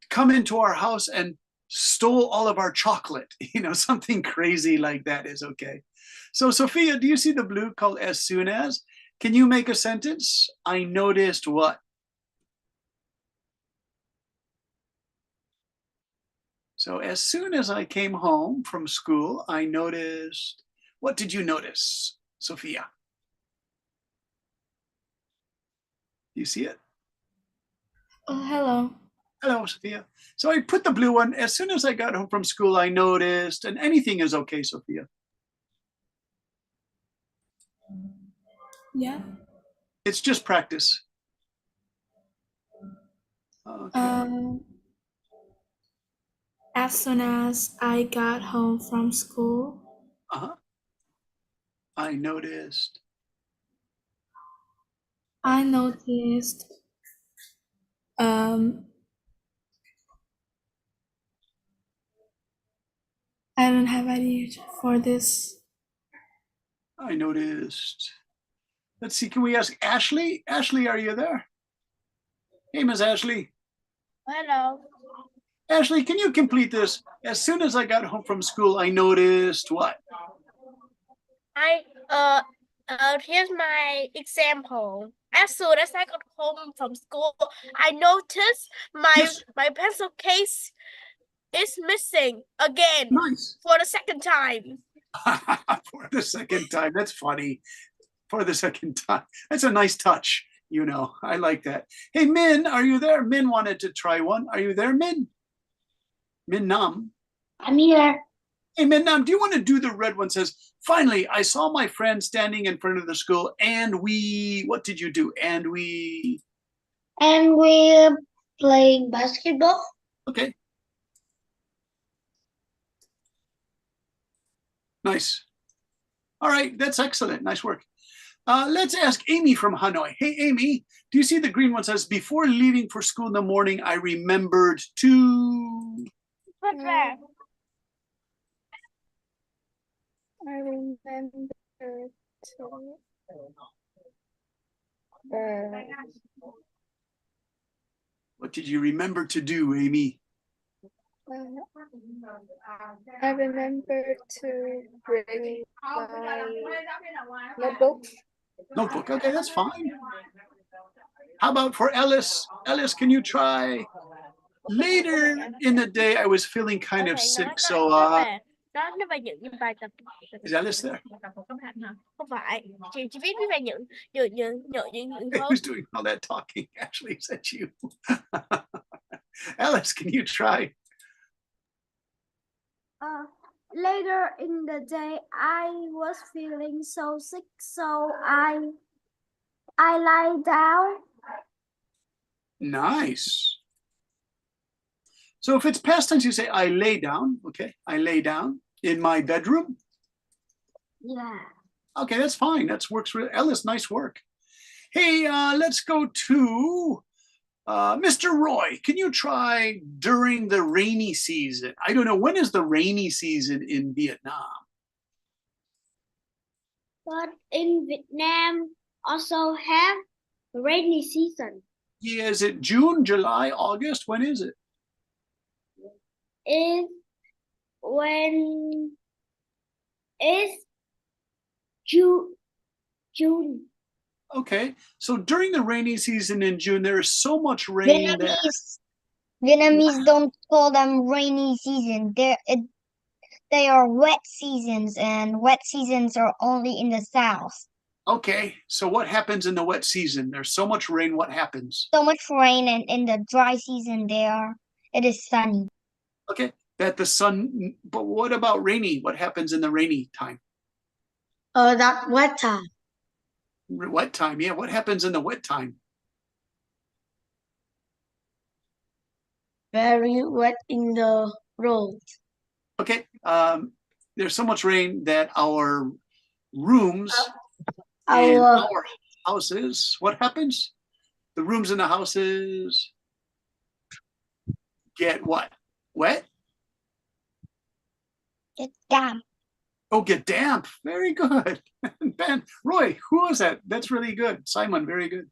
A: come into our house and stole all of our chocolate. Something crazy like that is okay. So Sophia, do you see the blue called as soon as? Can you make a sentence? I noticed what? So as soon as I came home from school, I noticed. What did you notice, Sophia? You see it?
E: Oh, hello.
A: Hello, Sophia. So I put the blue one. As soon as I got home from school, I noticed, and anything is okay, Sophia.
E: Yeah.
A: It's just practice. Okay.
E: As soon as I got home from school,
A: I noticed.
E: I noticed I don't have idea for this.
A: I noticed. Let's see, can we ask Ashley? Ashley, are you there? Hey, Miss Ashley.
B: Hello.
A: Ashley, can you complete this? As soon as I got home from school, I noticed what?
B: Here's my example. As soon as I got home from school, I noticed my pencil case is missing again.
A: Nice.
B: For the second time.
A: For the second time. That's funny. For the second time. That's a nice touch. You know, I like that. Hey, Min, are you there? Min wanted to try one. Are you there, Min? Min Nam.
D: I'm here.
A: Hey, Min Nam, do you want to do the red one? Says, finally, I saw my friend standing in front of the school and what did you do? And we're
D: playing basketball.
A: Okay. Nice. All right, that's excellent. Nice work. Let's ask Amy from Hanoi. Hey, Amy, do you see the green one says, before leaving for school in the morning, I remembered to...
B: What's that?
E: I remember to.
A: What did you remember to do, Amy?
E: I remember to bring my notebook.
A: Notebook. Okay, that's fine. How about for Ellis? Ellis, can you try? Later in the day, I was feeling kind of sick, so
B: Đó nó về những bài tập.
A: Is Alice there?
B: Không phải. Chị viết về những
A: Who's doing all that talking? Actually, is that you? Alice, can you try?
B: Later in the day, I was feeling so sick, so I lie down.
A: Nice. So if it's past tense, you say, I lay down. Okay, I lay down in my bedroom.
B: Yeah.
A: Okay, that's fine. That works really. Ellis, nice work. Hey, let's go to Mr. Roy. Can you try during the rainy season? I don't know. When is the rainy season in Vietnam?
B: But in Vietnam also have rainy season.
A: Yeah, is it June, July, August? When is it?
B: Is when is June.
A: Okay, so during the rainy season in June, there is so much rain that
H: Vietnamese don't call them rainy season. They are wet seasons, and wet seasons are only in the south.
A: Okay, so what happens in the wet season? There's so much rain, what happens?
H: So much rain, and in the dry season it is sunny.
A: Okay, that the sun, but what about rainy? What happens in the rainy time?
D: That wet time.
A: Wet time, yeah. What happens in the wet time?
D: Very wet in the road.
A: Okay, there's so much rain that our rooms in our houses, what happens? The rooms in the houses get what? Wet?
H: Get damp.
A: Oh, get damp. Very good. Ben, Roy, who was that? That's really good. Simon, very good.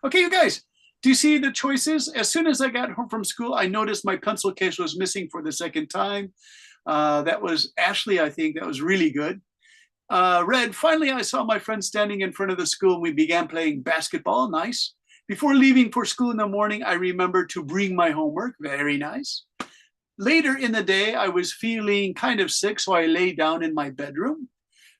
A: Okay, you guys, do you see the choices? As soon as I got home from school, I noticed my pencil case was missing for the second time. That was Ashley, I think. That was really good. Red, finally, I saw my friend standing in front of the school and we began playing basketball. Nice. Before leaving for school in the morning, I remembered to bring my homework. Very nice. Later in the day, I was feeling kind of sick, so I lay down in my bedroom.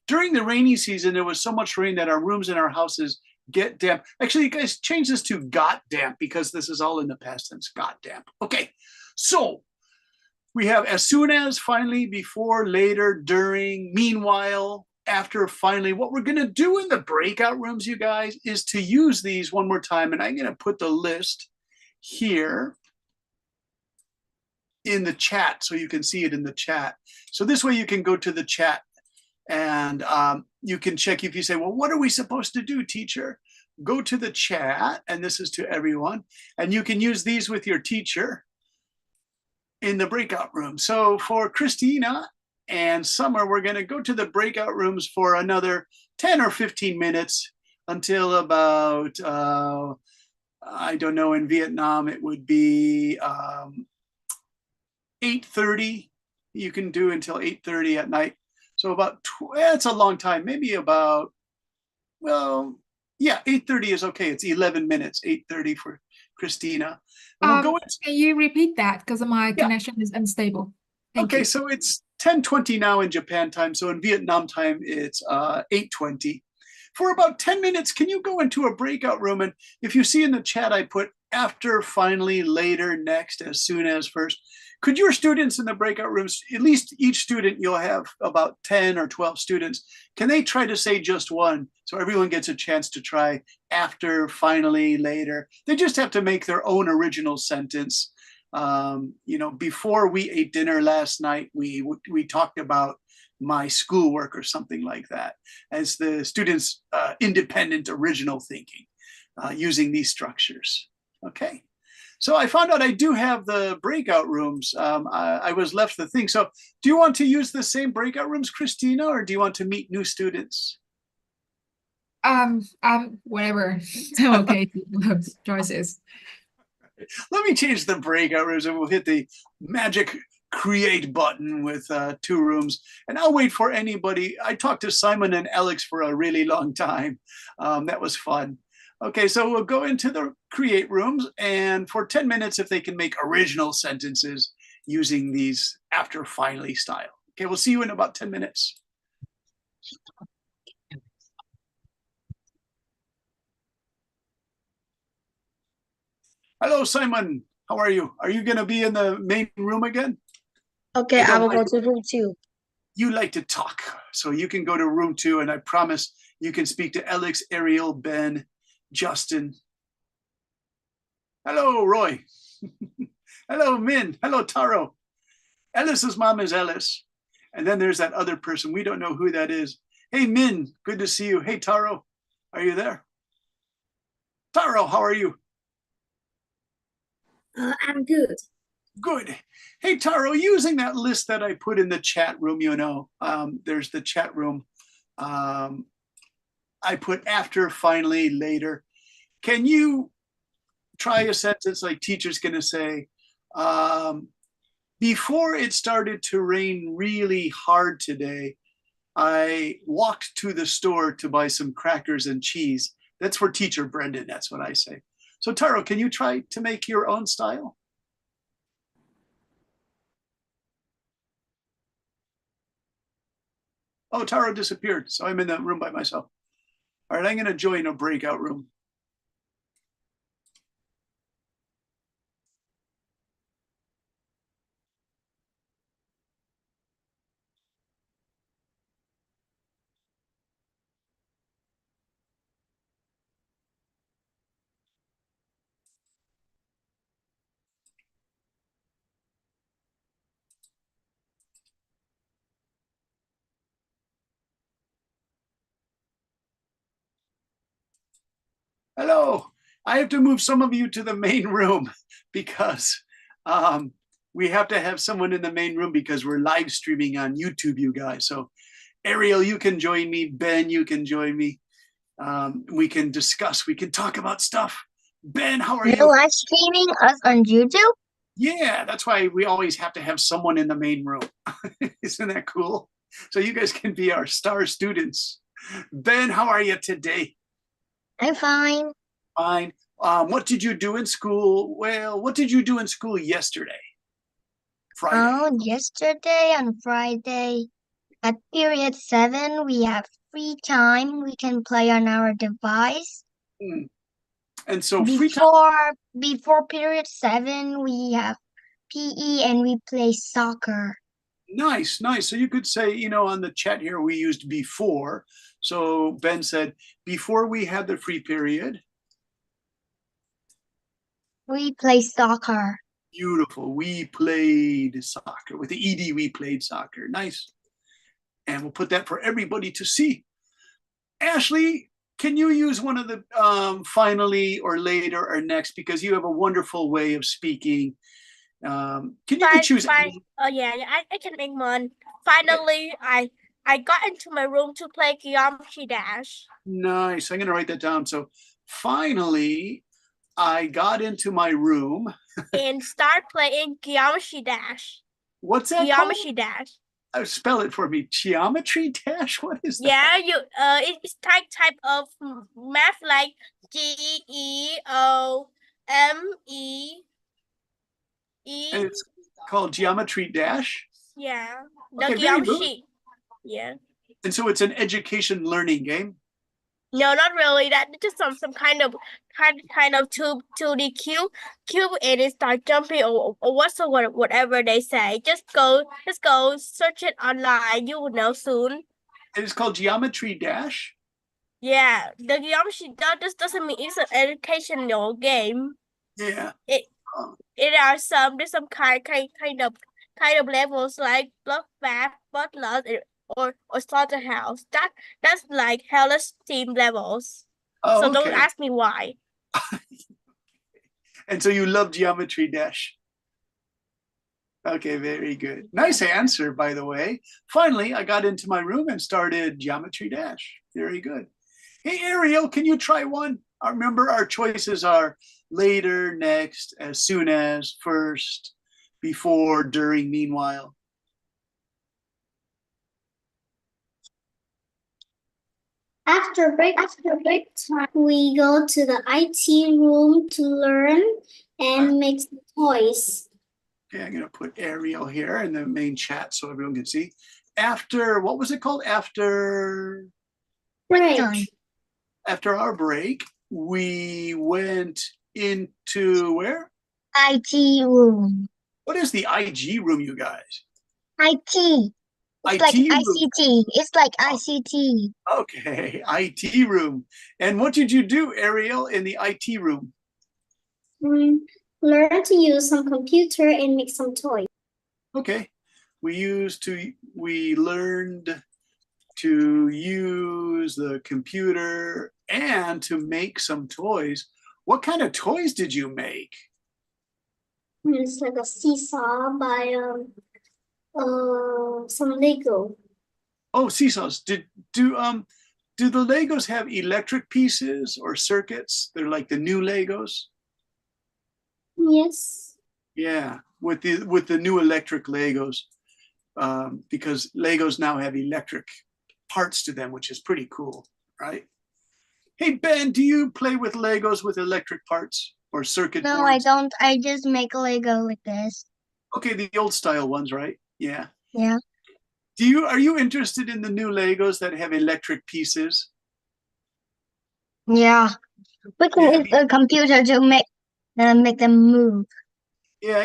A: During the rainy season, there was so much rain that our rooms in our houses get damp. Actually, you guys change this to got damp because this is all in the past tense, got damp. Okay, so we have as soon as, finally, before, later, during, meanwhile, after, finally. What we're going to do in the breakout rooms, you guys, is to use these one more time. And I'm going to put the list here in the chat so you can see it in the chat. So this way you can go to the chat and you can check if you say, well, what are we supposed to do, teacher? Go to the chat, and this is to everyone, and you can use these with your teacher in the breakout room. So for Christina and Summer, we're going to go to the breakout rooms for another 10 or 15 minutes until about I don't know, in Vietnam, it would be 8:30. You can do until 8:30 at night. So about, it's a long time, maybe about, well, yeah, 8:30 is okay. It's 11 minutes, 8:30 for Christina. And we'll go into,
J: Can you repeat that? Because my connection is unstable. Thank
A: okay,
J: you.
A: so it's 10:20 now in Japan time. So in Vietnam time, it's 8:20. For about 10 minutes, can you go into a breakout room? And if you see in the chat, I put after, finally, later, next, as soon as, first. Could your students in the breakout rooms, at least each student, you'll have about 10 or 12 students, can they try to say just one? So everyone gets a chance to try after, finally, later. They just have to make their own original sentence. You know, before we ate dinner last night, we talked about my schoolwork or something like that, as the students' independent original thinking using these structures. Okay. So I found out I do have the breakout rooms. I was left the thing. So do you want to use the same breakout rooms, Christina, or do you want to meet new students?
J: Whatever. Okay, choices.
A: Let me change the breakout rooms and we'll hit the magic create button with 2 rooms. And I'll wait for anybody. I talked to Simon and Alex for a really long time. That was fun. Okay, so we'll go into the create rooms, and for 10 minutes, if they can make original sentences using these after, finally style. Okay, we'll see you in about 10 minutes. Hello, Simon. How are you? Are you going to be in the main room again?
H: Okay, I will go to room 2.
A: You like to talk, so you can go to room 2, and I promise you can speak to Alex, Ariel, Ben, Justin. Hello, Roy. Hello, Min. Hello, Taro. Ellis's mom is Ellis. And then there's that other person. We don't know who that is. Hey, Min, good to see you. Hey, Taro, are you there? Taro, how are you?
B: I'm good.
A: Good. Hey, Taro, using that list that I put in the chat room, you know, there's the chat room. I put after, finally, later. Can you try a sentence like teacher's going to say, before it started to rain really hard today, I walked to the store to buy some crackers and cheese. That's for teacher Brendan. That's what I say. So Taro, can you try to make your own style? Oh, Taro disappeared. So I'm in that room by myself. All right, I'm going to join a breakout room. Hello. I have to move some of you to the main room because we have to have someone in the main room because we're live streaming on YouTube, you guys. So Ariel, you can join me. Ben, you can join me. We can discuss. We can talk about stuff. Ben, how are you?
H: You're live streaming us on YouTube?
A: Yeah, that's why we always have to have someone in the main room. Isn't that cool? So you guys can be our star students. Ben, how are you today?
H: I'm fine.
A: Fine. What did you do in school? Well, what did you do in school yesterday? Friday.
H: Oh, yesterday on Friday at period 7, we have free time. We can play on our device.
A: And so
H: before period 7, we have PE and we play soccer.
A: Nice, nice. So you could say, you know, on the chat here, we used before. So Ben said, before we had the free period,
H: we play soccer.
A: Beautiful. We played soccer. With the ED, we played soccer. Nice. And we'll put that for everybody to see. Ashley, can you use one of the finally or later or next, because you have a wonderful way of speaking. Can you choose?
B: Oh yeah, I can make one. Finally, I got into my room to play Geometry Dash.
A: Nice. I'm going to write that down. So finally, I got into my room.
B: and start playing Geometry Dash.
A: What's that
B: Geometry
A: called?
B: Dash.
A: Spell it for me. Geometry Dash? What is that?
B: Yeah, it's type of math like GEOME.
A: And it's called Geometry Dash?
B: Yeah, the
A: Okay, very good.
B: geometry. Yeah.
A: And so it's an education learning game.
B: No, not really. That just some kind of 2D cube, and it start jumping or whatever they say. Just go search it online. You will know soon.
A: And it's called Geometry Dash?
B: Yeah, the geometry that just doesn't mean it's an educational game.
A: Yeah.
B: There's some kind of levels like Blockbath, Butler, or Slaughterhouse. That's like hellish team levels.
A: Oh,
B: so don't
A: okay.
B: ask me why.
A: And so you love Geometry Dash. Okay, very good. Nice answer, by the way. Finally, I got into my room and started Geometry Dash. Very good. Hey, Ariel, can you try one? Remember, our choices are later, next, as soon as, first, before, during, meanwhile.
B: After break time, we go to the IT room to learn and make some toys.
A: Okay, I'm going to put Ariel here in the main chat so everyone can see. After, what was it called? After
B: Break.
A: After our break, we went into where?
H: IT room.
A: What is the IG room, you guys?
H: IT. It's
A: IT
H: like
A: room.
H: ICT. It's like ICT.
A: Okay, IT room. And what did you do, Ariel, in the IT room?
B: Learn to use some computer and make some toys.
A: Okay, we learned to use the computer and to make some toys. What kind of toys did you make?
B: It's like a seesaw by some Lego.
A: Oh, seesaws. Do the Legos have electric pieces or circuits? They're like the new Legos.
B: Yes.
A: Yeah, with the new electric Legos, because Legos now have electric parts to them, which is pretty cool, right? Hey, Ben, do you play with Legos with electric parts or circuit
H: No,
A: boards?
H: I don't. I just make Lego with this.
A: Okay, the old style ones, right? Yeah.
H: Yeah.
A: Are you interested in the new Legos that have electric pieces?
H: Yeah. We can use a computer to make them move.
A: Yeah,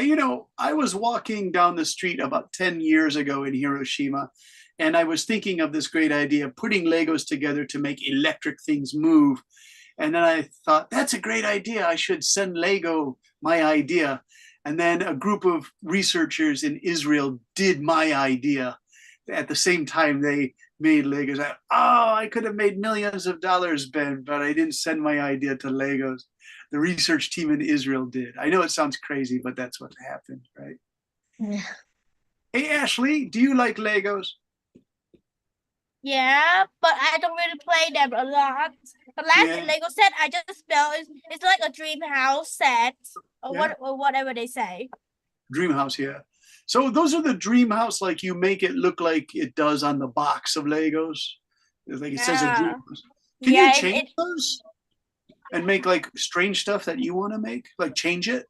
A: I was walking down the street about 10 years ago in Hiroshima, and I was thinking of this great idea, putting Legos together to make electric things move. And then I thought, that's a great idea. I should send Lego my idea. And then a group of researchers in Israel did my idea. At the same time, they made Legos. I could have made millions of dollars, Ben, but I didn't send my idea to Legos. The research team in Israel did. I know it sounds crazy, but that's what happened, right?
H: Yeah.
A: Hey, Ashley, do you like Legos?
B: Yeah, but I don't really play them a lot. The last Lego set I just built it's like a dream house set or whatever they say.
A: Dream house, yeah. So those are the dream house, like you make it look like it does on the box of Legos. It's like it says a dream house. Can you change those and make like strange stuff that you want to make? Like change it?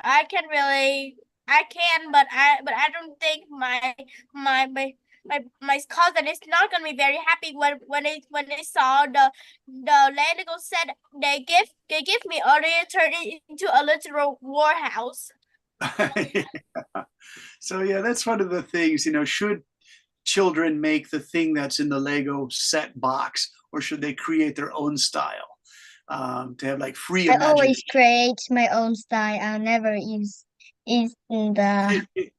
B: I can, but I don't think my cousin is not gonna be very happy when they saw the Lego set they give me earlier turned it into a literal warehouse.
A: Yeah. So yeah, that's one of the things, should children make the thing that's in the Lego set box, or should they create their own style to have like free
H: I
A: imagination?
H: always create my own style. I'll never use the.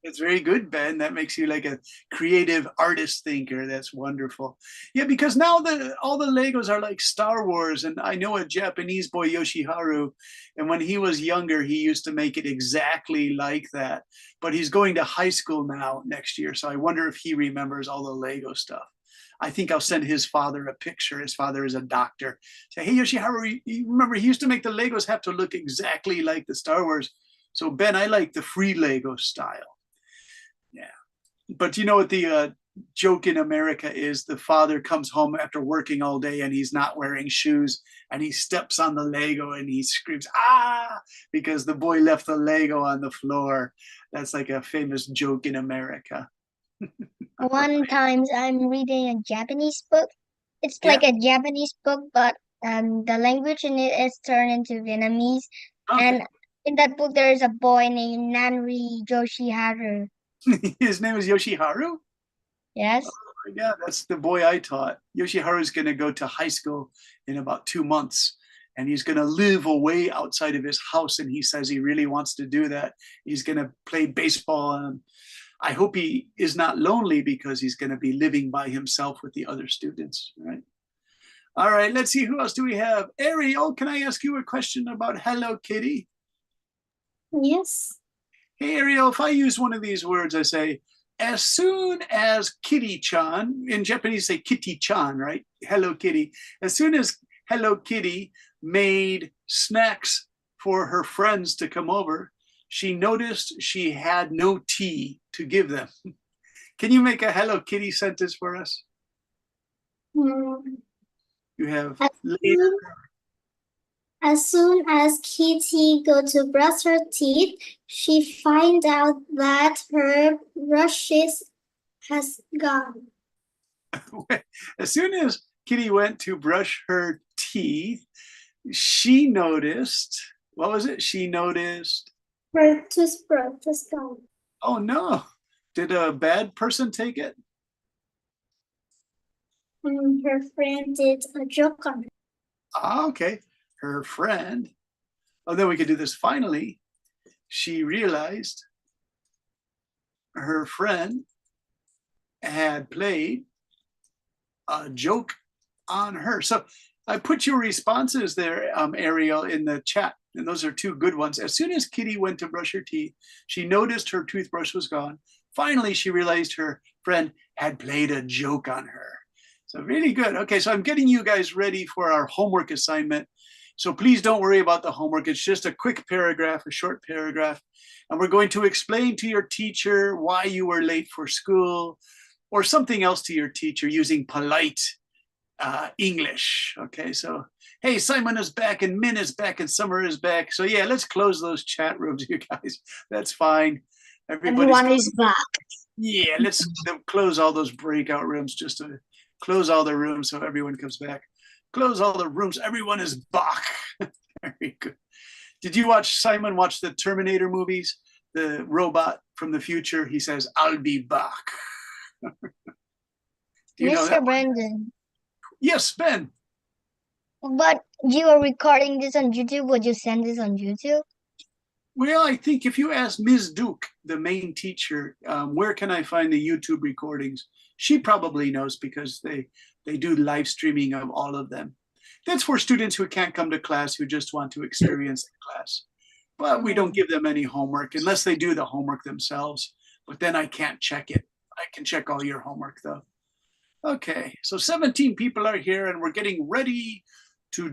A: It's very good, Ben. That makes you like a creative artist thinker. That's wonderful. Yeah, because now all the Legos are like Star Wars, and I know a Japanese boy, Yoshiharu, and when he was younger, he used to make it exactly like that. But he's going to high school now next year, so I wonder if he remembers all the Lego stuff. I think I'll send his father a picture. His father is a doctor. Say, hey, Yoshiharu, you remember he used to make the Legos have to look exactly like the Star Wars. So Ben, I like the free Lego style. Yeah. But you know what the joke in America is? The father comes home after working all day and he's not wearing shoes and he steps on the Lego and he screams, ah, because the boy left the Lego on the floor. That's like a famous joke in America.
H: One time I'm reading a Japanese book. It's
A: Yeah.
H: like a Japanese book, but the language in it is turned into Vietnamese.
A: Okay.
H: And in that book, there is a boy named Nanri Joshiharu.
A: His name is Yoshiharu?
H: Yes.
A: Yeah, that's the boy I taught. Yoshiharu is going to go to high school in about 2 months, and he's going to live away outside of his house. And he says he really wants to do that. He's going to play baseball, and I hope he is not lonely because he's going to be living by himself with the other students, right? All right, let's see, who else do we have? Ariel, can I ask you a question about Hello Kitty?
B: Yes.
A: Hey, Ariel, if I use one of these words, I say, as soon as Kitty-chan, in Japanese say Kitty-chan, right? Hello Kitty. As soon as Hello Kitty made snacks for her friends to come over, she noticed she had no tea to give them. Can you make a Hello Kitty sentence for us? You have later.
B: As soon as Kitty go to brush her teeth, she find out that her brushes has gone.
A: As soon as Kitty went to brush her teeth, she noticed, what was it? She noticed
B: Her toothbrush is gone.
A: Oh no, did a bad person take it?
B: Her friend did a joke on her.
A: Ah, okay, her friend. Oh, then we could do this. Finally, she realized her friend had played a joke on her. So I put your responses there, Ariel, in the chat, and those are two good ones. As soon as Kitty went to brush her teeth, she noticed her toothbrush was gone. Finally, she realized her friend had played a joke on her. So really good. Okay, so I'm getting you guys ready for our homework assignment. So please don't worry about the homework. It's just a quick paragraph, a short paragraph. And we're going to explain to your teacher why you were late for school or something else to your teacher using polite English. Okay, so hey, Simon is back and Min is back and Summer is back. So yeah, let's close those chat rooms, you guys. That's fine.
H: Everyone is back.
A: Yeah, let's close all those breakout rooms just to close all the rooms so everyone comes back. Close all the rooms. Everyone is back. Very good. Did you Simon watch the Terminator movies? The robot from the future, he says, I'll be back. Do you know that
H: Mr. Brandon,
A: Yes, Ben.
H: but you are recording this on YouTube. Would you send this on YouTube?
A: Well, I think if you ask Ms. Duke, the main teacher, where can I find the YouTube recordings? She probably knows because they do live streaming of all of them. That's for students who can't come to class, who just want to experience the class. But we don't give them any homework unless they do the homework themselves. But then I can't check it. I can check all your homework though. Okay, so 17 people are here and we're getting ready to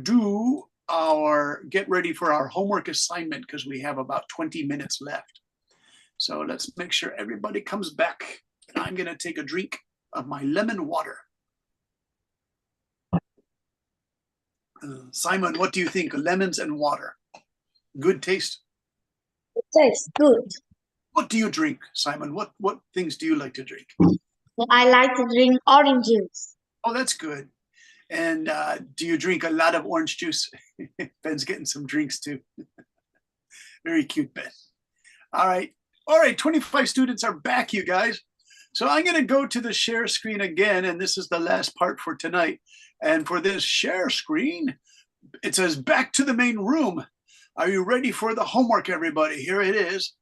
A: get ready for our homework assignment because we have about 20 minutes left. So let's make sure everybody comes back. And I'm gonna take a drink of my lemon water. Simon, what do you think? Lemons and water. Good taste?
H: It tastes good.
A: What do you drink, Simon? What things do you like to drink?
H: I like to drink orange juice.
A: Oh, that's good. And do you drink a lot of orange juice? Ben's getting some drinks too. Very cute, Ben. All right. 25 students are back, you guys. So I'm going to go to the share screen again, and this is the last part for tonight. And for this share screen, it says back to the main room. Are you ready for the homework, everybody? Here it is.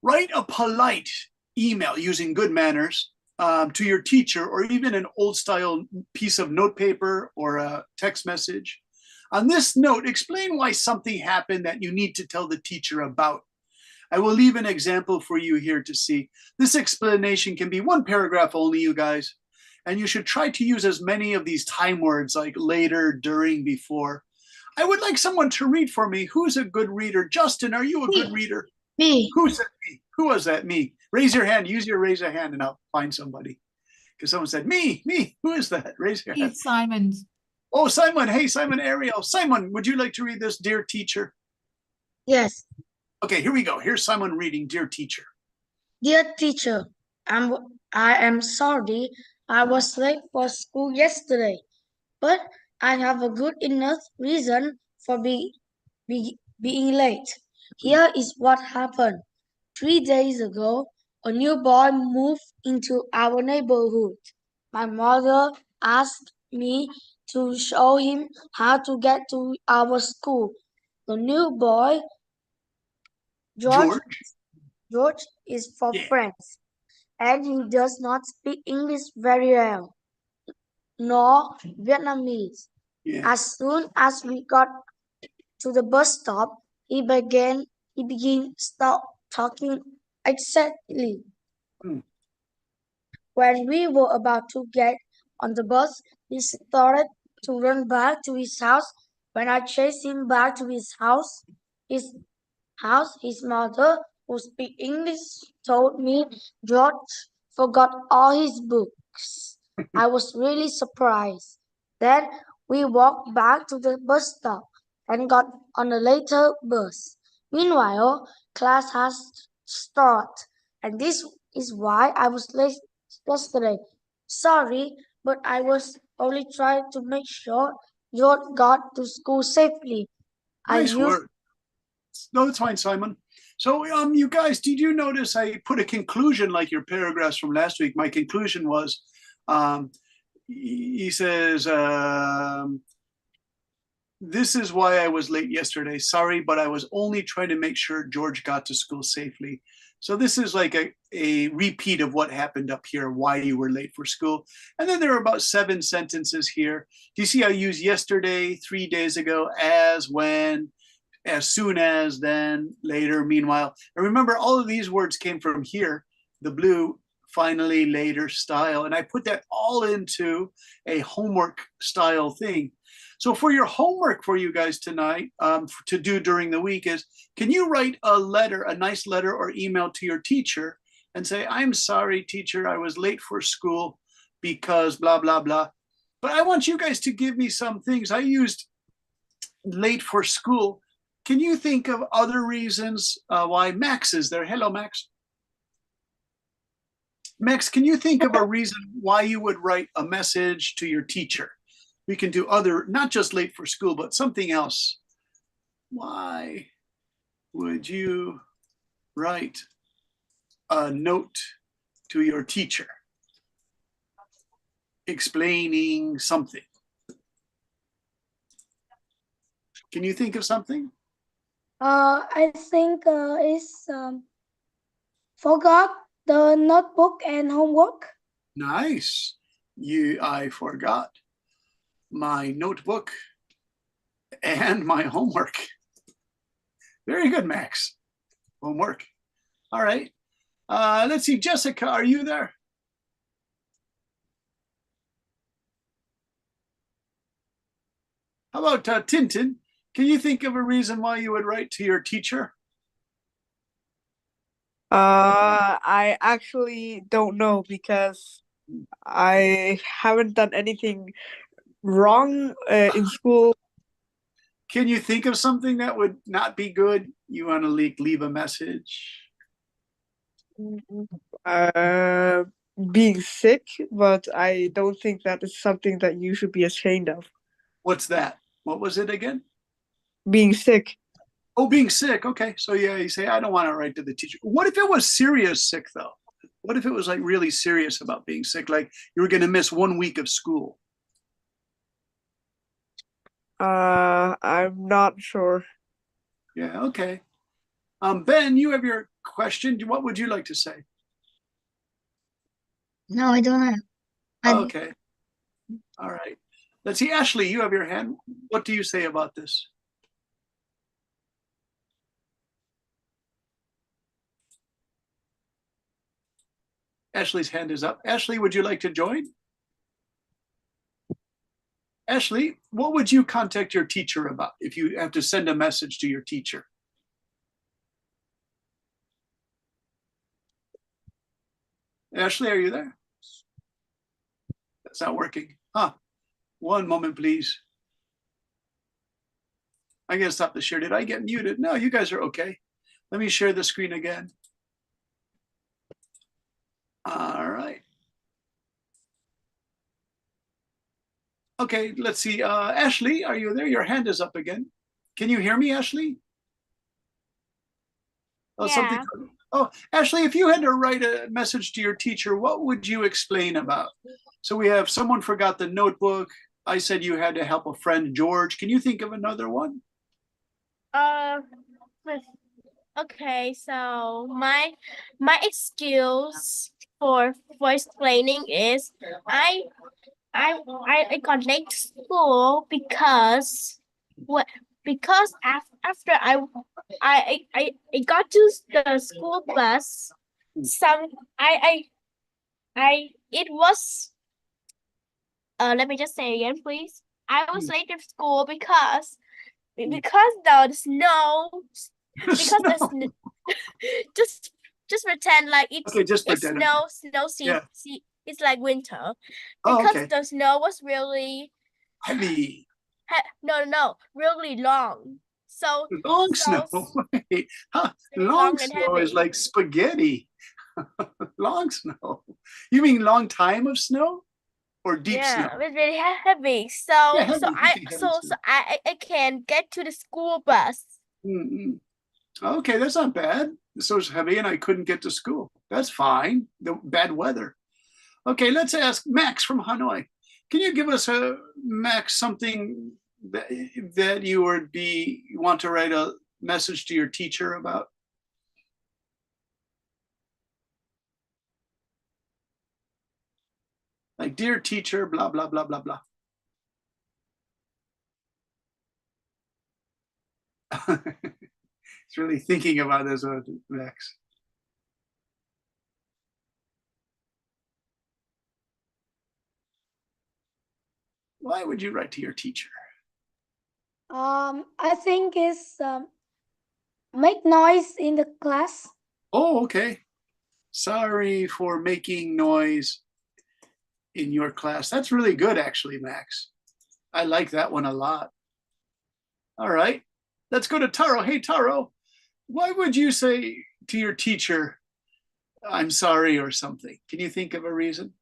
A: Write a polite email using good manners to your teacher, or even an old style piece of notepaper or a text message. On this note, explain why something happened that you need to tell the teacher about. I will leave an example for you here to see. This explanation can be one paragraph only, you guys. And you should try to use as many of these time words like later, during, before. I would like someone to read for me. Who's a good reader? Justin, are you a good reader?
H: Me.
A: Who said me? Who was that? Me. Raise your hand. Use your raise a hand and I'll find somebody. Because someone said, me. Who is that? Raise your hand.
J: It's Simon.
A: Oh, Simon. Hey, Simon Ariel. Simon, would you like to read this, Dear Teacher?
H: Yes.
A: Okay, here we go. Here's Simon reading, Dear Teacher.
N: Dear teacher, I am sorry I was late for school yesterday, but I have a good enough reason for being late. Here is what happened. 3 days ago, a new boy moved into our neighborhood. My mother asked me to show him how to get to our school. The new boy, George is from France, and he does not speak English very well, nor Vietnamese.
A: Yeah.
N: As soon as we got to the bus stop, he began stop talking excitedly. When we were about to get on the bus, he started to run back to his house. When I chased him back to his mother, who speaks English, told me George forgot all his books. I was really surprised. Then we walked back to the bus stop and got on a later bus. Meanwhile, class has started, and this is why I was late yesterday. Sorry, but I was only trying to make sure George got to school safely.
A: Nice work. No, it's fine, Simon. So, you guys, did you notice I put a conclusion like your paragraphs from last week? My conclusion was, he says, this is why I was late yesterday. Sorry, but I was only trying to make sure George got to school safely. So this is like a repeat of what happened up here, why you were late for school. And then there are about 7 sentences here. Do you see I use yesterday, 3 days ago, as, when, as soon as, then, later, meanwhile. And remember, all of these words came from here, the blue, finally, later style. And I put that all into a homework style thing. So for your homework for you guys tonight to do during the week is, can you write a letter, a nice letter or email to your teacher and say, I'm sorry, teacher, I was late for school because blah, blah, blah. But I want you guys to give me some things. I used late for school. Can you think of other reasons why Max is there? Hello, Max. Max, can you think of a reason why you would write a message to your teacher? We can do other, not just late for school, but something else. Why would you write a note to your teacher explaining something? Can you think of something?
C: I think it's forgot the notebook and homework.
A: Nice. I forgot my notebook and my homework. Very good, Max. Homework. All right. Let's see, Jessica, are you there? How about Tintin? Can you think of a reason why you would write to your teacher?
M: I actually don't know because I haven't done anything wrong in school.
A: Can you think of something that would not be good? You want to leave a message?
M: Being sick, but I don't think that is something that you should be ashamed of.
A: What's that? What was it again?
M: Being sick.
A: Oh, being sick. Okay. So yeah, you say, I don't want to write to the teacher. What if it was serious sick though? What if it was like really serious about being sick? Like you were going to miss 1 week of school?
M: I'm not sure.
A: Yeah. Okay. Ben, you have your question. What would you like to say?
H: No, I don't have.
A: Okay. All right. Let's see. Ashley, you have your hand. What do you say about this? Ashley's hand is up. Ashley, would you like to join? Ashley, what would you contact your teacher about if you have to send a message to your teacher? Ashley, are you there? That's not working. Huh. One moment, please. I'm going to stop the share. Did I get muted? No, you guys are okay. Let me share the screen again. All right. Okay, let's see. Ashley, are you there? Your hand is up again. Can you hear me, Ashley? Oh,
B: Yeah.
A: Oh, Ashley, if you had to write a message to your teacher, what would you explain about? So we have someone forgot the notebook. I said you had to help a friend, George. Can you think of another one?
B: Okay, so my excuse for explaining is I got late to school because after I got to the school bus, it was let me just say again, please. I was late to school because the snow because the snow just pretend like it's
A: Okay, just
B: it's
A: pretend.
B: snow
A: Yeah.
B: it's like winter
A: Oh,
B: because
A: okay.
B: the snow was really
A: Heavy.
B: no really long. So
A: Long snow. Wait, huh?
B: really
A: Long
B: long and
A: snow is
B: heavy.
A: like spaghetti. Long snow. You mean long time of snow or deep
B: Yeah,
A: snow?
B: it's really heavy.
A: Yeah, heavy. Okay, heavy
B: So
A: snow.
B: I can get to the school bus.
A: Mm-mm. Okay, that's not bad. So it's heavy and I couldn't get to school. That's fine. The bad weather. Okay, let's ask Max from Hanoi. Can you give us Max, something that you want to write a message to your teacher about? Like, dear teacher, blah, blah, blah, blah, blah. He's really thinking about this one, Max. Why would you write to your teacher?
C: I think it's make noise in the class.
A: Oh, okay. Sorry for making noise in your class. That's really good, actually, Max. I like that one a lot. All right, let's go to Taro. Hey, Taro, why would you say to your teacher, I'm sorry or something? Can you think of a reason?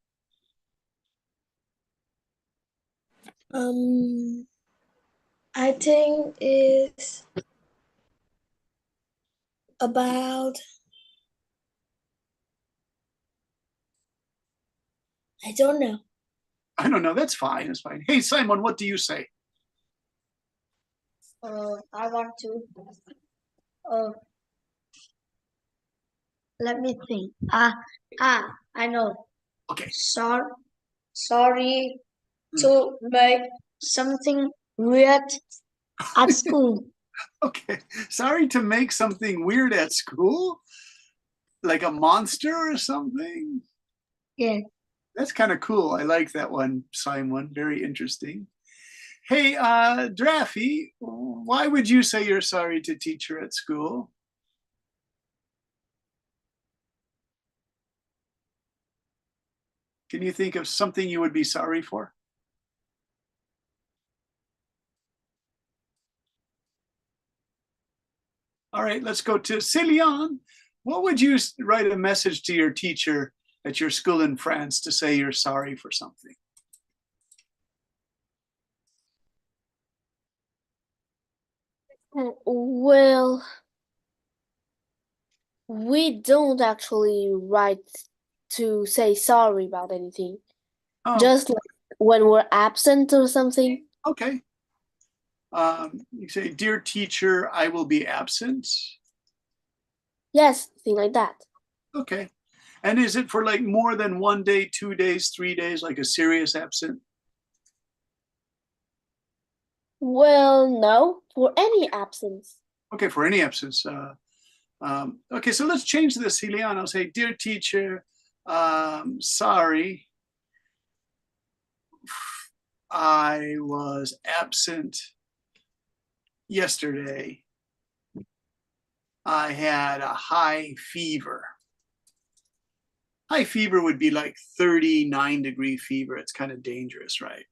N: I think it's about I don't know.
A: I don't know. That's fine. That's fine. Hey, Simon, what do you say?
N: I want to. Let me think. I know.
A: Okay.
N: Sorry to make something weird at school.
A: Okay. Sorry to make something weird at school? Like a monster or something?
N: Yeah.
A: That's kind of cool. I like that one, Simon. Very interesting. Hey, Draffy, why would you say you're sorry to teacher at school? Can you think of something you would be sorry for? All right, let's go to Céliane. What would you write a message to your teacher at your school in France to say you're sorry for something?
L: Well, we don't actually write to say sorry about anything.
A: Oh,
L: Just like when we're absent or something.
A: okay. You say, dear teacher, I will be absent.
L: Yes, thing like that.
A: Okay. And is it for like more than 1 day, 2 days, 3 days, like a serious absent?
L: Well, no, for any absence.
A: Okay, for any absence. Okay, so let's change this, Céliane. I'll say, dear teacher, sorry. I was absent yesterday. I had a high fever. High fever would be like 39-degree fever. It's kind of dangerous, right?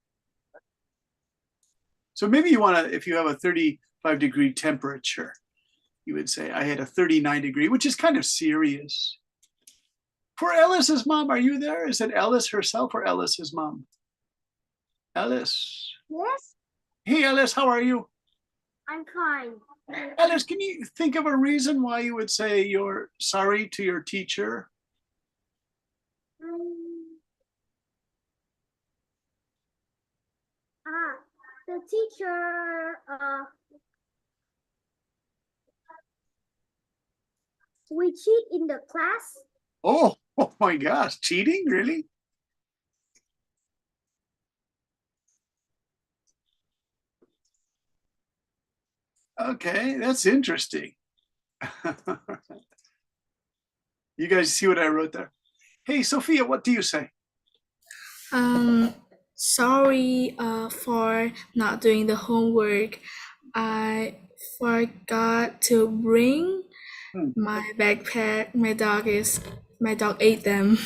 A: So maybe you want to, if you have a 35-degree temperature, you would say, I had a 39-degree, which is kind of serious. For Ellis's mom, are you there? Is it Ellis herself or Ellis's mom? Ellis.
B: Yes,
A: Hey, Ellis, how are you?
B: I'm fine.
A: Ellis, can you think of a reason why you would say you're sorry to your teacher?
B: The teacher, we cheat in the class.
A: Oh my gosh, cheating, really? Okay, that's interesting. You guys see what I wrote there? Hey, Sophia, what do you say?
E: Sorry for not doing the homework. I forgot to bring my backpack. My dog ate them.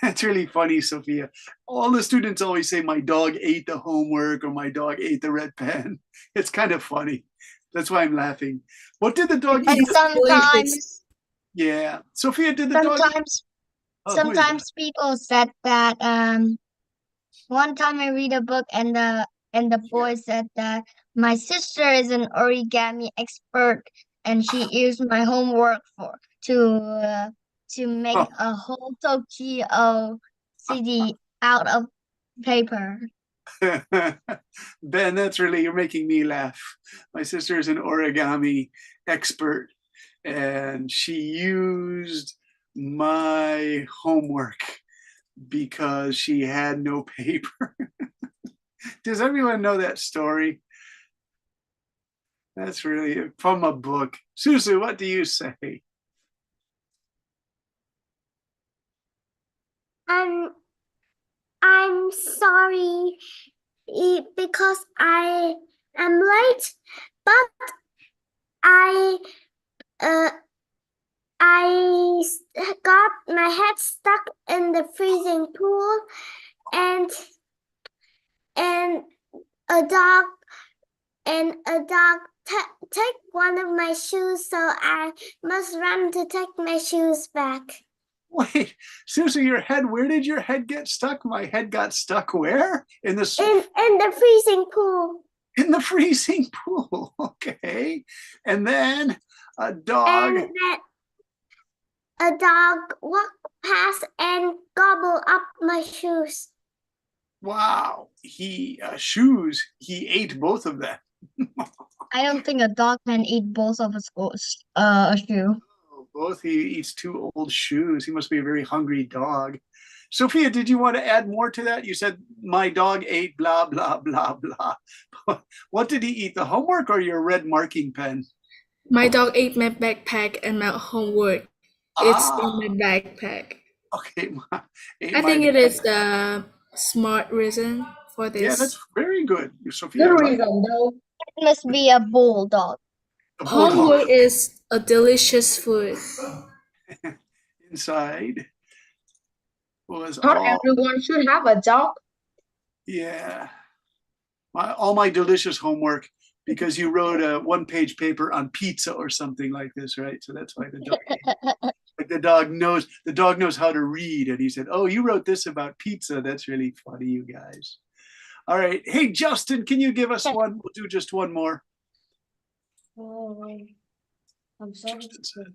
A: That's really funny, Sophia. All the students always say my dog ate the homework or my dog ate the red pen. It's kind of funny. That's why I'm laughing. What did the dog
H: And
A: eat?
H: sometimes,
A: Yeah. Sophia, did the dog
H: sometimes people said that one time I read a book and the boy said that my sister is an origami expert and she used my homework to make a whole Tokyo city out of paper.
A: Ben, that's really, you're making me laugh. My sister is an origami expert and she used my homework because she had no paper. Does everyone know that story? That's really from a book. Susu, what do you say?
B: I'm sorry because I am late, but I got my head stuck in the freezing pool, and a dog take one of my shoes, so I must run to take my shoes back.
A: Wait, Susu, where did your head get stuck? My head got stuck where? In the
B: freezing pool.
A: In the freezing pool, okay. And then a dog.
B: And then a dog walked past and gobbled up my shoes.
A: Wow, he ate both of them.
H: I don't think a dog can eat both of a shoe.
A: Both, he eats 2 old shoes. He must be a very hungry dog. Sophia, did you want to add more to that? You said my dog ate blah, blah, blah, blah. What did he eat, the homework or your red marking pen?
E: My dog ate my backpack and my homework. It's in my backpack.
A: Okay.
E: I think it is the smart reason for this.
A: Yeah, that's very good, Sophia.
H: Good reason, though. It must be a bulldog.
E: Homework is a delicious food.
A: Inside was
F: Not everyone should have a dog.
A: Yeah. All my delicious homework, because you wrote a 1-page paper on pizza or something like this, right? So that's why the dog like the dog knows how to read, and he said, oh, you wrote this about pizza. That's really funny, you guys. All right. Hey, Justin, can you give us one? We'll do just one more.
G: Oh, I'm sorry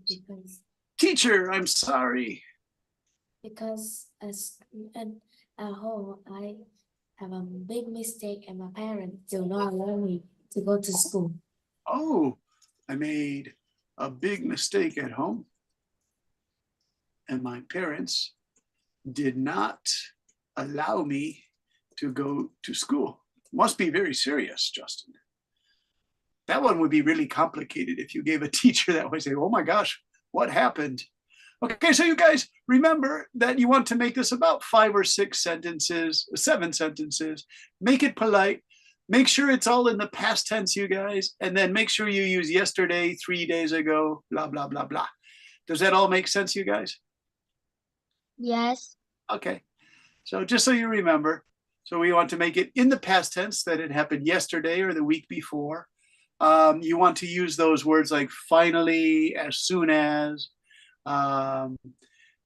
G: because
A: Teacher, I'm sorry.
G: Because at home I have a big mistake and my parents do not allow me to go to school.
A: Oh, I made a big mistake at home and my parents did not allow me to go to school. Must be very serious, Justin. That one would be really complicated if you gave a teacher that would say, oh my gosh, what happened? Okay, so you guys remember that you want to make this about 5 or 6 sentences, 7 sentences. Make it polite. Make sure it's all in the past tense, you guys, and then make sure you use yesterday, 3 days ago, blah, blah, blah, blah. Does that all make sense, you guys?
H: Yes.
A: Okay, so just so you remember, so we want to make it in the past tense that it happened yesterday or the week before. You want to use those words like finally, as soon as, and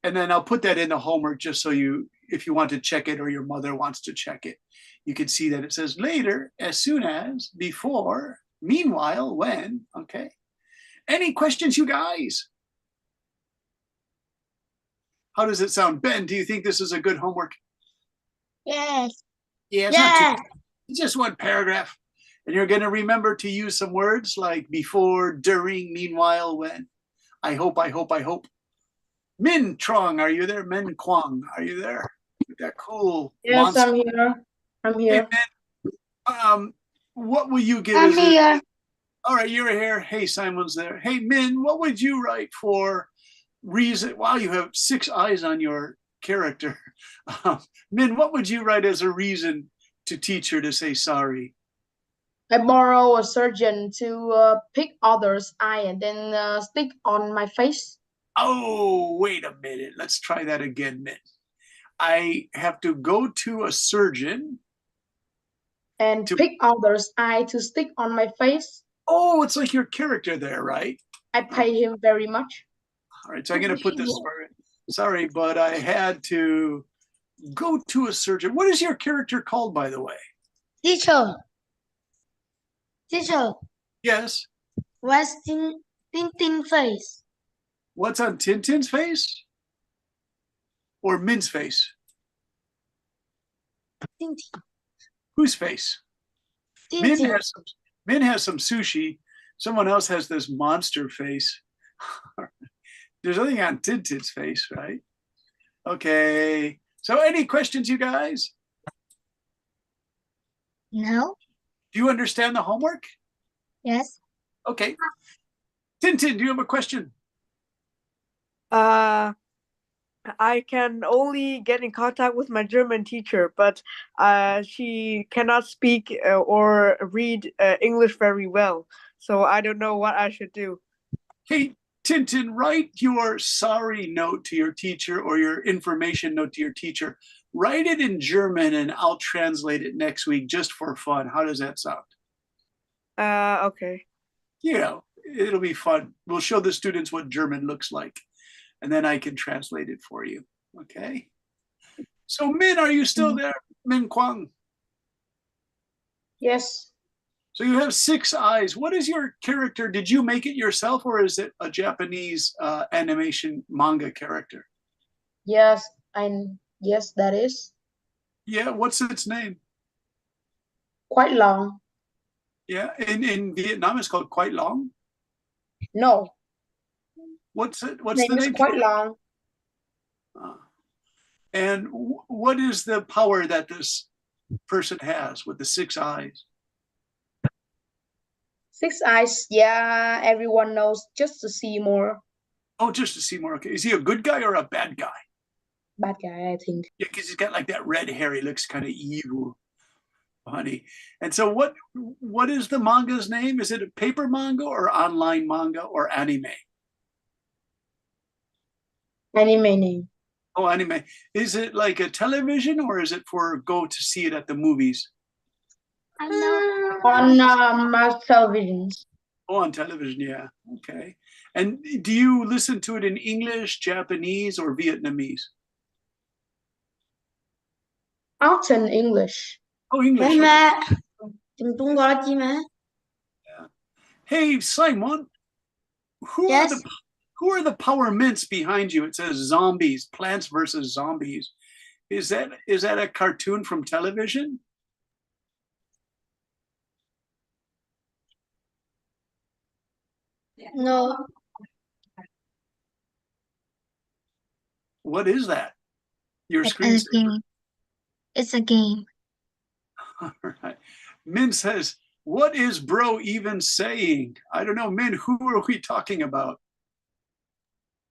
A: then I'll put that in the homework just so you, if you want to check it or your mother wants to check it, you can see that it says later, as soon as, before, meanwhile, when, okay? Any questions, you guys? How does it sound? Ben, do you think this is a good homework?
H: Yes.
A: Yeah, it's not too, it's just one paragraph. And you're gonna remember to use some words like before, during, meanwhile, when. I hope, I hope, I hope. Min Trong, are you there? Min Kwang, are you there? That cool
N: Yes,
A: monster.
N: I'm here. I'm here.
A: Hey, Min, what will you give
C: I'm
A: as a,
C: here.
A: all right, you're here. Hey, Simon's there. Hey, Min, what would you write for reason? Wow, you have 6 eyes on your character. Min, what would you write as a reason to teacher to say sorry?
N: I borrow a surgeon to pick others' eye and then stick on my face.
A: Oh, wait a minute. Let's try that again, Min. I have to go to a surgeon
N: And pick others' eye to stick on my face.
A: Oh, it's like your character there, right?
N: I pay him very much.
A: All right, so I'm going to put this for sorry, but I had to go to a surgeon. What is your character called, by the way?
C: Teacher. Teacher.
A: Yes.
C: Where's Tintin face?
A: What's on Tintin's face? Or Min's face?
C: Tintin.
A: Whose face? Min has some sushi. Someone else has this monster face. There's nothing on Tintin's face, right? Okay. So any questions, you guys?
H: No.
A: Do you understand the homework?
H: Yes.
A: Okay. Tintin, do you have a question?
M: I can only get in contact with my German teacher, but she cannot speak or read English very well. So I don't know what I should do.
A: Hey, Tintin, write your sorry note to your teacher or your information note to your teacher. Write it in German and I'll translate it next week just for fun. How does that sound?
M: Okay.
A: You know, it'll be fun. We'll show the students what German looks like, and then I can translate it for you. Okay. So Min, are you still there? Min Kwang.
N: Yes.
A: So you have 6 eyes. What is your character? Did you make it yourself or is it a Japanese animation manga character?
N: Yes, yes, that is.
A: Yeah, what's its name?
N: Quite long.
A: Yeah, in Vietnam it's called Quite Long.
N: No.
A: What's it? What's
N: Name
A: the
N: is
A: name?
N: Quite Long.
A: And what is the power that this person has with the 6 eyes?
N: 6 eyes, yeah, everyone knows, just to see more.
A: Oh, just to see more. Okay, is he a good guy or a bad guy?
N: Bad guy, I think.
A: Yeah, because he's got like that red hair. He looks kind of evil, funny. And so, what is the manga's name? Is it a paper manga or online manga or anime?
N: Anime name.
A: Oh, anime. Is it like a television or is it for go to see it at the movies?
N: On television.
A: Oh, on television, yeah. Okay. And do you listen to it in English, Japanese, or Vietnamese?
N: Often English.
A: Oh, English.
C: Mẹ
A: Okay.
C: mẹ. Chúng tôi gọi là gì mẹ?
A: Hey, Simon, who are the power mints behind you? It says zombies, Plants versus Zombies. Is that a cartoon from television?
C: No.
A: What is that? Your
H: It's
A: screen.
H: a game. It's a game.
A: All right. Min says, what is bro even saying? I don't know, Min, who are we talking about?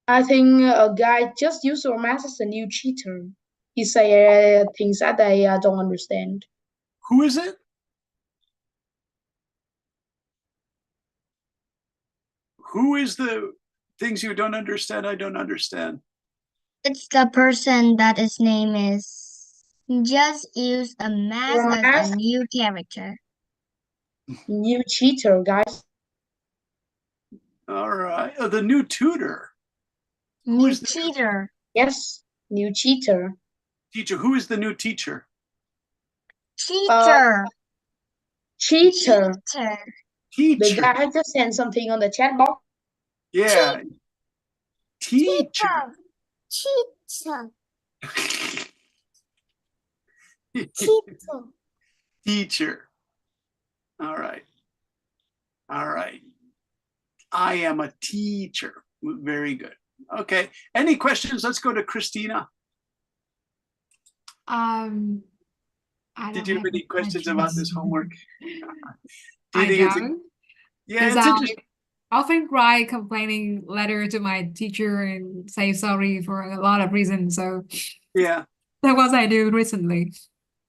N: I think a guy just used romance as a new cheater. He say things that I don't understand.
A: Who is it? Who is the things you don't understand? I don't understand.
H: It's the person that his name is just use a mask as
N: Mask?
H: a new character.
N: New cheater, guys.
A: All right. The new tutor.
H: New
A: is the
H: cheater.
N: Yes, new cheater.
A: Teacher. Who is the new teacher?
H: Cheater.
N: Cheater.
H: Cheater.
N: The
A: Teacher.
N: guy just sent something on the chat box.
A: Yeah. Teacher.
B: Cheater. Cheater.
A: Teacher. All right. All right. I am a teacher. Very good. Okay. Any questions? Let's go to Christina.
J: I
A: Did
J: don't
A: you have
J: have
A: any questions about this homework? Do you
J: I
A: think it's
J: don't.
A: yeah, it's
J: 'Cause
A: interesting.
J: I often write complaining letter to my teacher and say sorry for a lot of reasons. So
A: Yeah.
J: that was I do recently.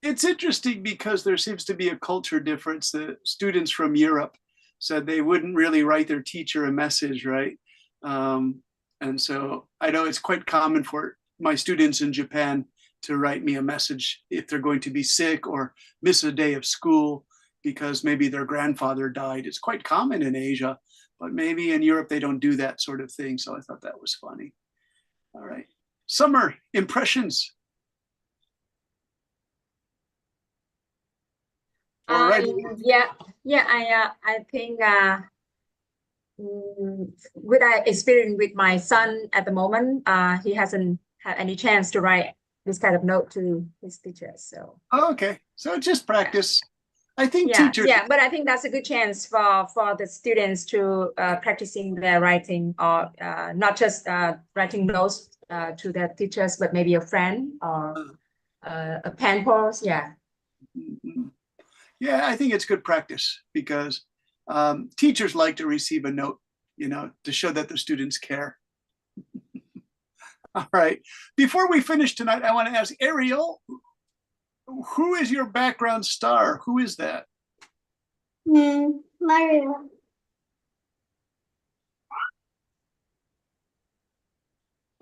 A: It's interesting because there seems to be a culture difference. The students from Europe said they wouldn't really write their teacher a message, right? And so I know it's quite common for my students in Japan to write me a message if they're going to be sick or miss a day of school because maybe their grandfather died. It's quite common in Asia, but maybe in Europe they don't do that sort of thing. So I thought that was funny. All right. Summer impressions.
F: I think with I experience with my son at the moment, he hasn't had any chance to write this kind of note to his teachers. So
A: Okay, so just practice. I think
F: yeah,
A: teachers.
F: yeah, but I think that's a good chance for the students to practicing their writing, or not just writing notes to their teachers, but maybe a friend or a pen pals. Yeah.
A: Yeah, I think it's good practice because teachers like to receive a note, to show that the students care. All right. Before we finish tonight, I want to ask Ariel, who is your background star? Who is that?
B: Maria.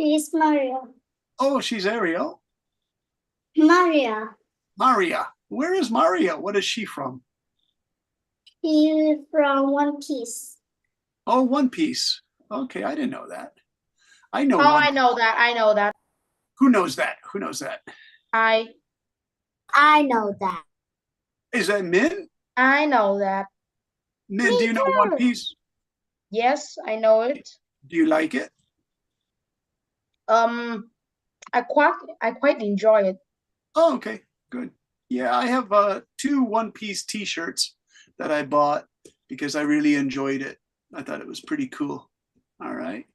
B: She's Maria.
A: Oh, she's Ariel.
B: Maria.
A: Maria. Where is Maria? What is she from?
B: She's from One Piece.
A: Oh, One Piece. Okay, I didn't know that. I know.
N: Oh,
A: One
N: I know that. I know that.
A: Who knows that? Who knows that?
B: I know that.
A: Is that Min?
N: I know that.
A: Min, do you know One Piece?
N: Yes, I know it.
A: Do you like it?
N: I quite enjoy it.
A: Oh, okay, good. Yeah, I have 2 One Piece t-shirts that I bought because I really enjoyed it. I thought it was pretty cool. All right.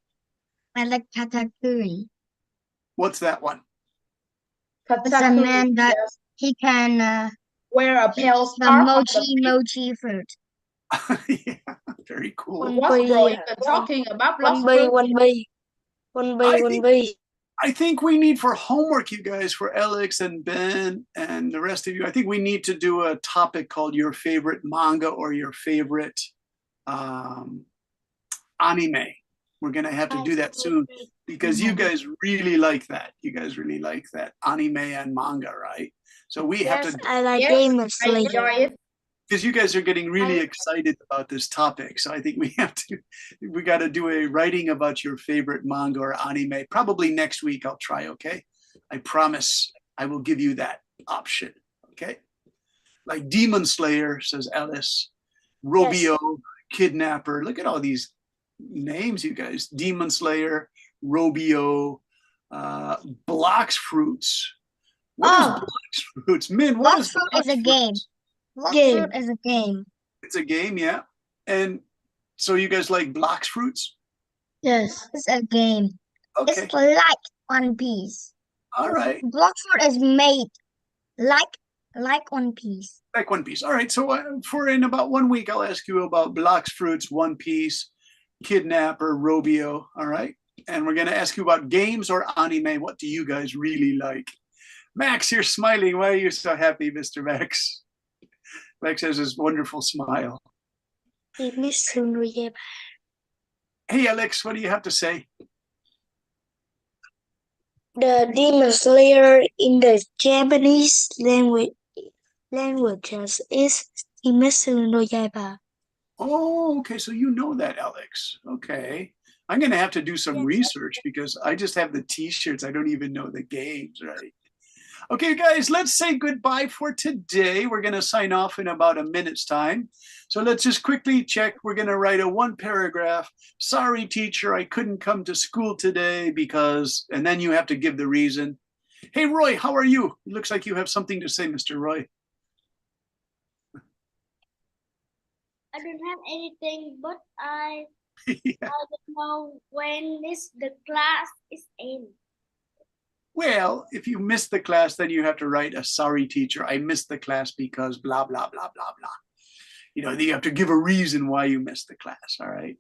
H: I like Katakuri.
A: What's that one?
H: It's a man that he can
N: wear a pale
H: the
N: scarf.
H: mochi fruit.
A: Yeah, very cool.
N: What's bro even talking about?
I: One B.
A: I think we need for homework, you guys, for Alex and Ben and the rest of you, I think we need to do a topic called your favorite manga or your favorite anime. We're going to have to do that soon because you guys really like that. You guys really like that anime and manga, right? So we have to.
B: I like Demon Slayer.
N: Enjoy it.
A: Because you guys are getting really excited about this topic. So I think we got to do a writing about your favorite manga or anime. Probably next week I'll try, okay? I promise I will give you that option, okay? Like Demon Slayer, says Alice. Robio, Kidnapper. Look at all these names, you guys. Demon Slayer, Robio, Blox Fruits. What is Blox Fruits? Min, what is
H: Blox Fruit is a game. Blox Fruit is a game.
A: It's a game, yeah. And so you guys like Blox Fruits?
H: Yes, it's a game.
A: Okay.
H: It's like One Piece.
A: All right.
H: Blox Fruit is made like One Piece.
A: Like One Piece. All right. So for in about 1 week, I'll ask you about Blox Fruits, One Piece, Kidnapper, Robio. All right. And we're going to ask you about games or anime. What do you guys really like? Max, you're smiling. Why are you so happy, Mr. Max? Max has this wonderful smile. Hey, Alex, what do you have to say?
N: The Demon Slayer in the Japanese language is Kimetsu no Yaiba.
A: Oh, okay. So you know that, Alex. Okay. I'm going to have to do some research because I just have the t-shirts. I don't even know the games, right? Okay, guys, let's say goodbye for today. We're going to sign off in about a minute's time. So let's just quickly check. We're going to write a 1 paragraph. Sorry, teacher, I couldn't come to school today because, and then you have to give the reason. Hey, Roy, how are you? It looks like you have something to say, Mr. Roy.
B: I don't have anything, but I
A: Yeah.
B: don't know when the class is in.
A: Well, if you miss the class, then you have to write a sorry, teacher. I missed the class because blah, blah, blah, blah, blah. You know, you have to give a reason why you missed the class. All right.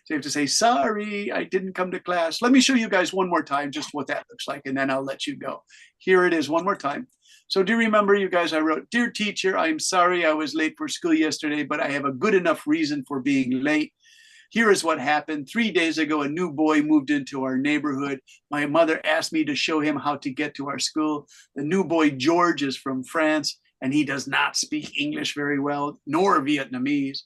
A: So you have to say, sorry, I didn't come to class. Let me show you guys one more time just what that looks like, and then I'll let you go. Here it is one more time. So do you remember, you guys, I wrote, dear teacher, I'm sorry I was late for school yesterday, but I have a good enough reason for being late. Here is what happened. 3 days ago, a new boy moved into our neighborhood. My mother asked me to show him how to get to our school. The new boy, George, is from France, and he does not speak English very well, nor Vietnamese.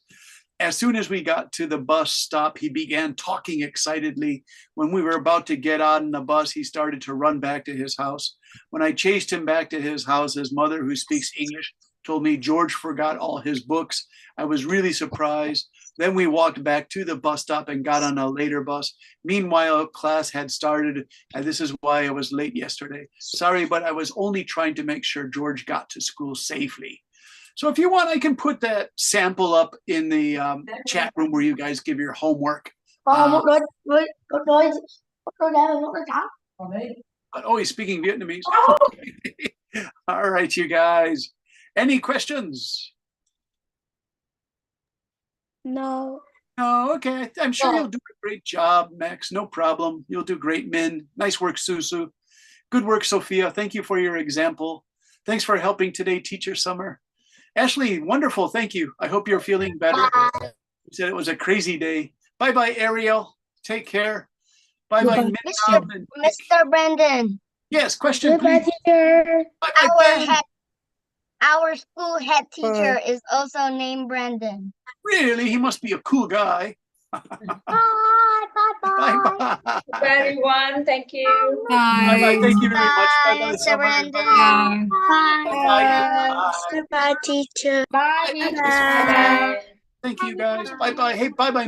A: As soon as we got to the bus stop, he began talking excitedly. When we were about to get on the bus, he started to run back to his house. When I chased him back to his house, his mother, who speaks English, told me George forgot all his books. I was really surprised. Then we walked back to the bus stop and got on a later bus. Meanwhile, class had started, and this is why I was late yesterday. Sorry, but I was only trying to make sure George got to school safely. So if you want, I can put that sample up in the chat room where you guys give your homework. But, oh, he's speaking Vietnamese. All right, you guys. Any questions?
C: No.
A: Oh, okay. I'm sure you'll do a great job, Max. No problem. You'll do great, Min. Nice work, Susu. Good work, Sophia. Thank you for your example. Thanks for helping today, Teacher Summer. Ashley, wonderful. Thank you. I hope you're feeling better. You said it was a crazy day. Bye-bye, Ariel. Take care. Bye-bye,
H: Mr. Brandon.
A: Yes, question,
C: Goodbye,
A: please.
C: teacher.
H: Our school head teacher is also named Brandon.
A: Really? He must be a cool guy.
B: Bye, bye, bye.
A: Bye-bye.
F: Everyone, thank you.
J: Bye.
A: Bye-bye. Thank you very much. Bye-bye,
H: Mr.
A: Summer.
H: Brandon.
J: Bye.
A: Bye-bye.
N: Goodbye, teacher.
F: Bye.
A: Bye. Thank you, guys. Bye-bye. Hey, bye-bye.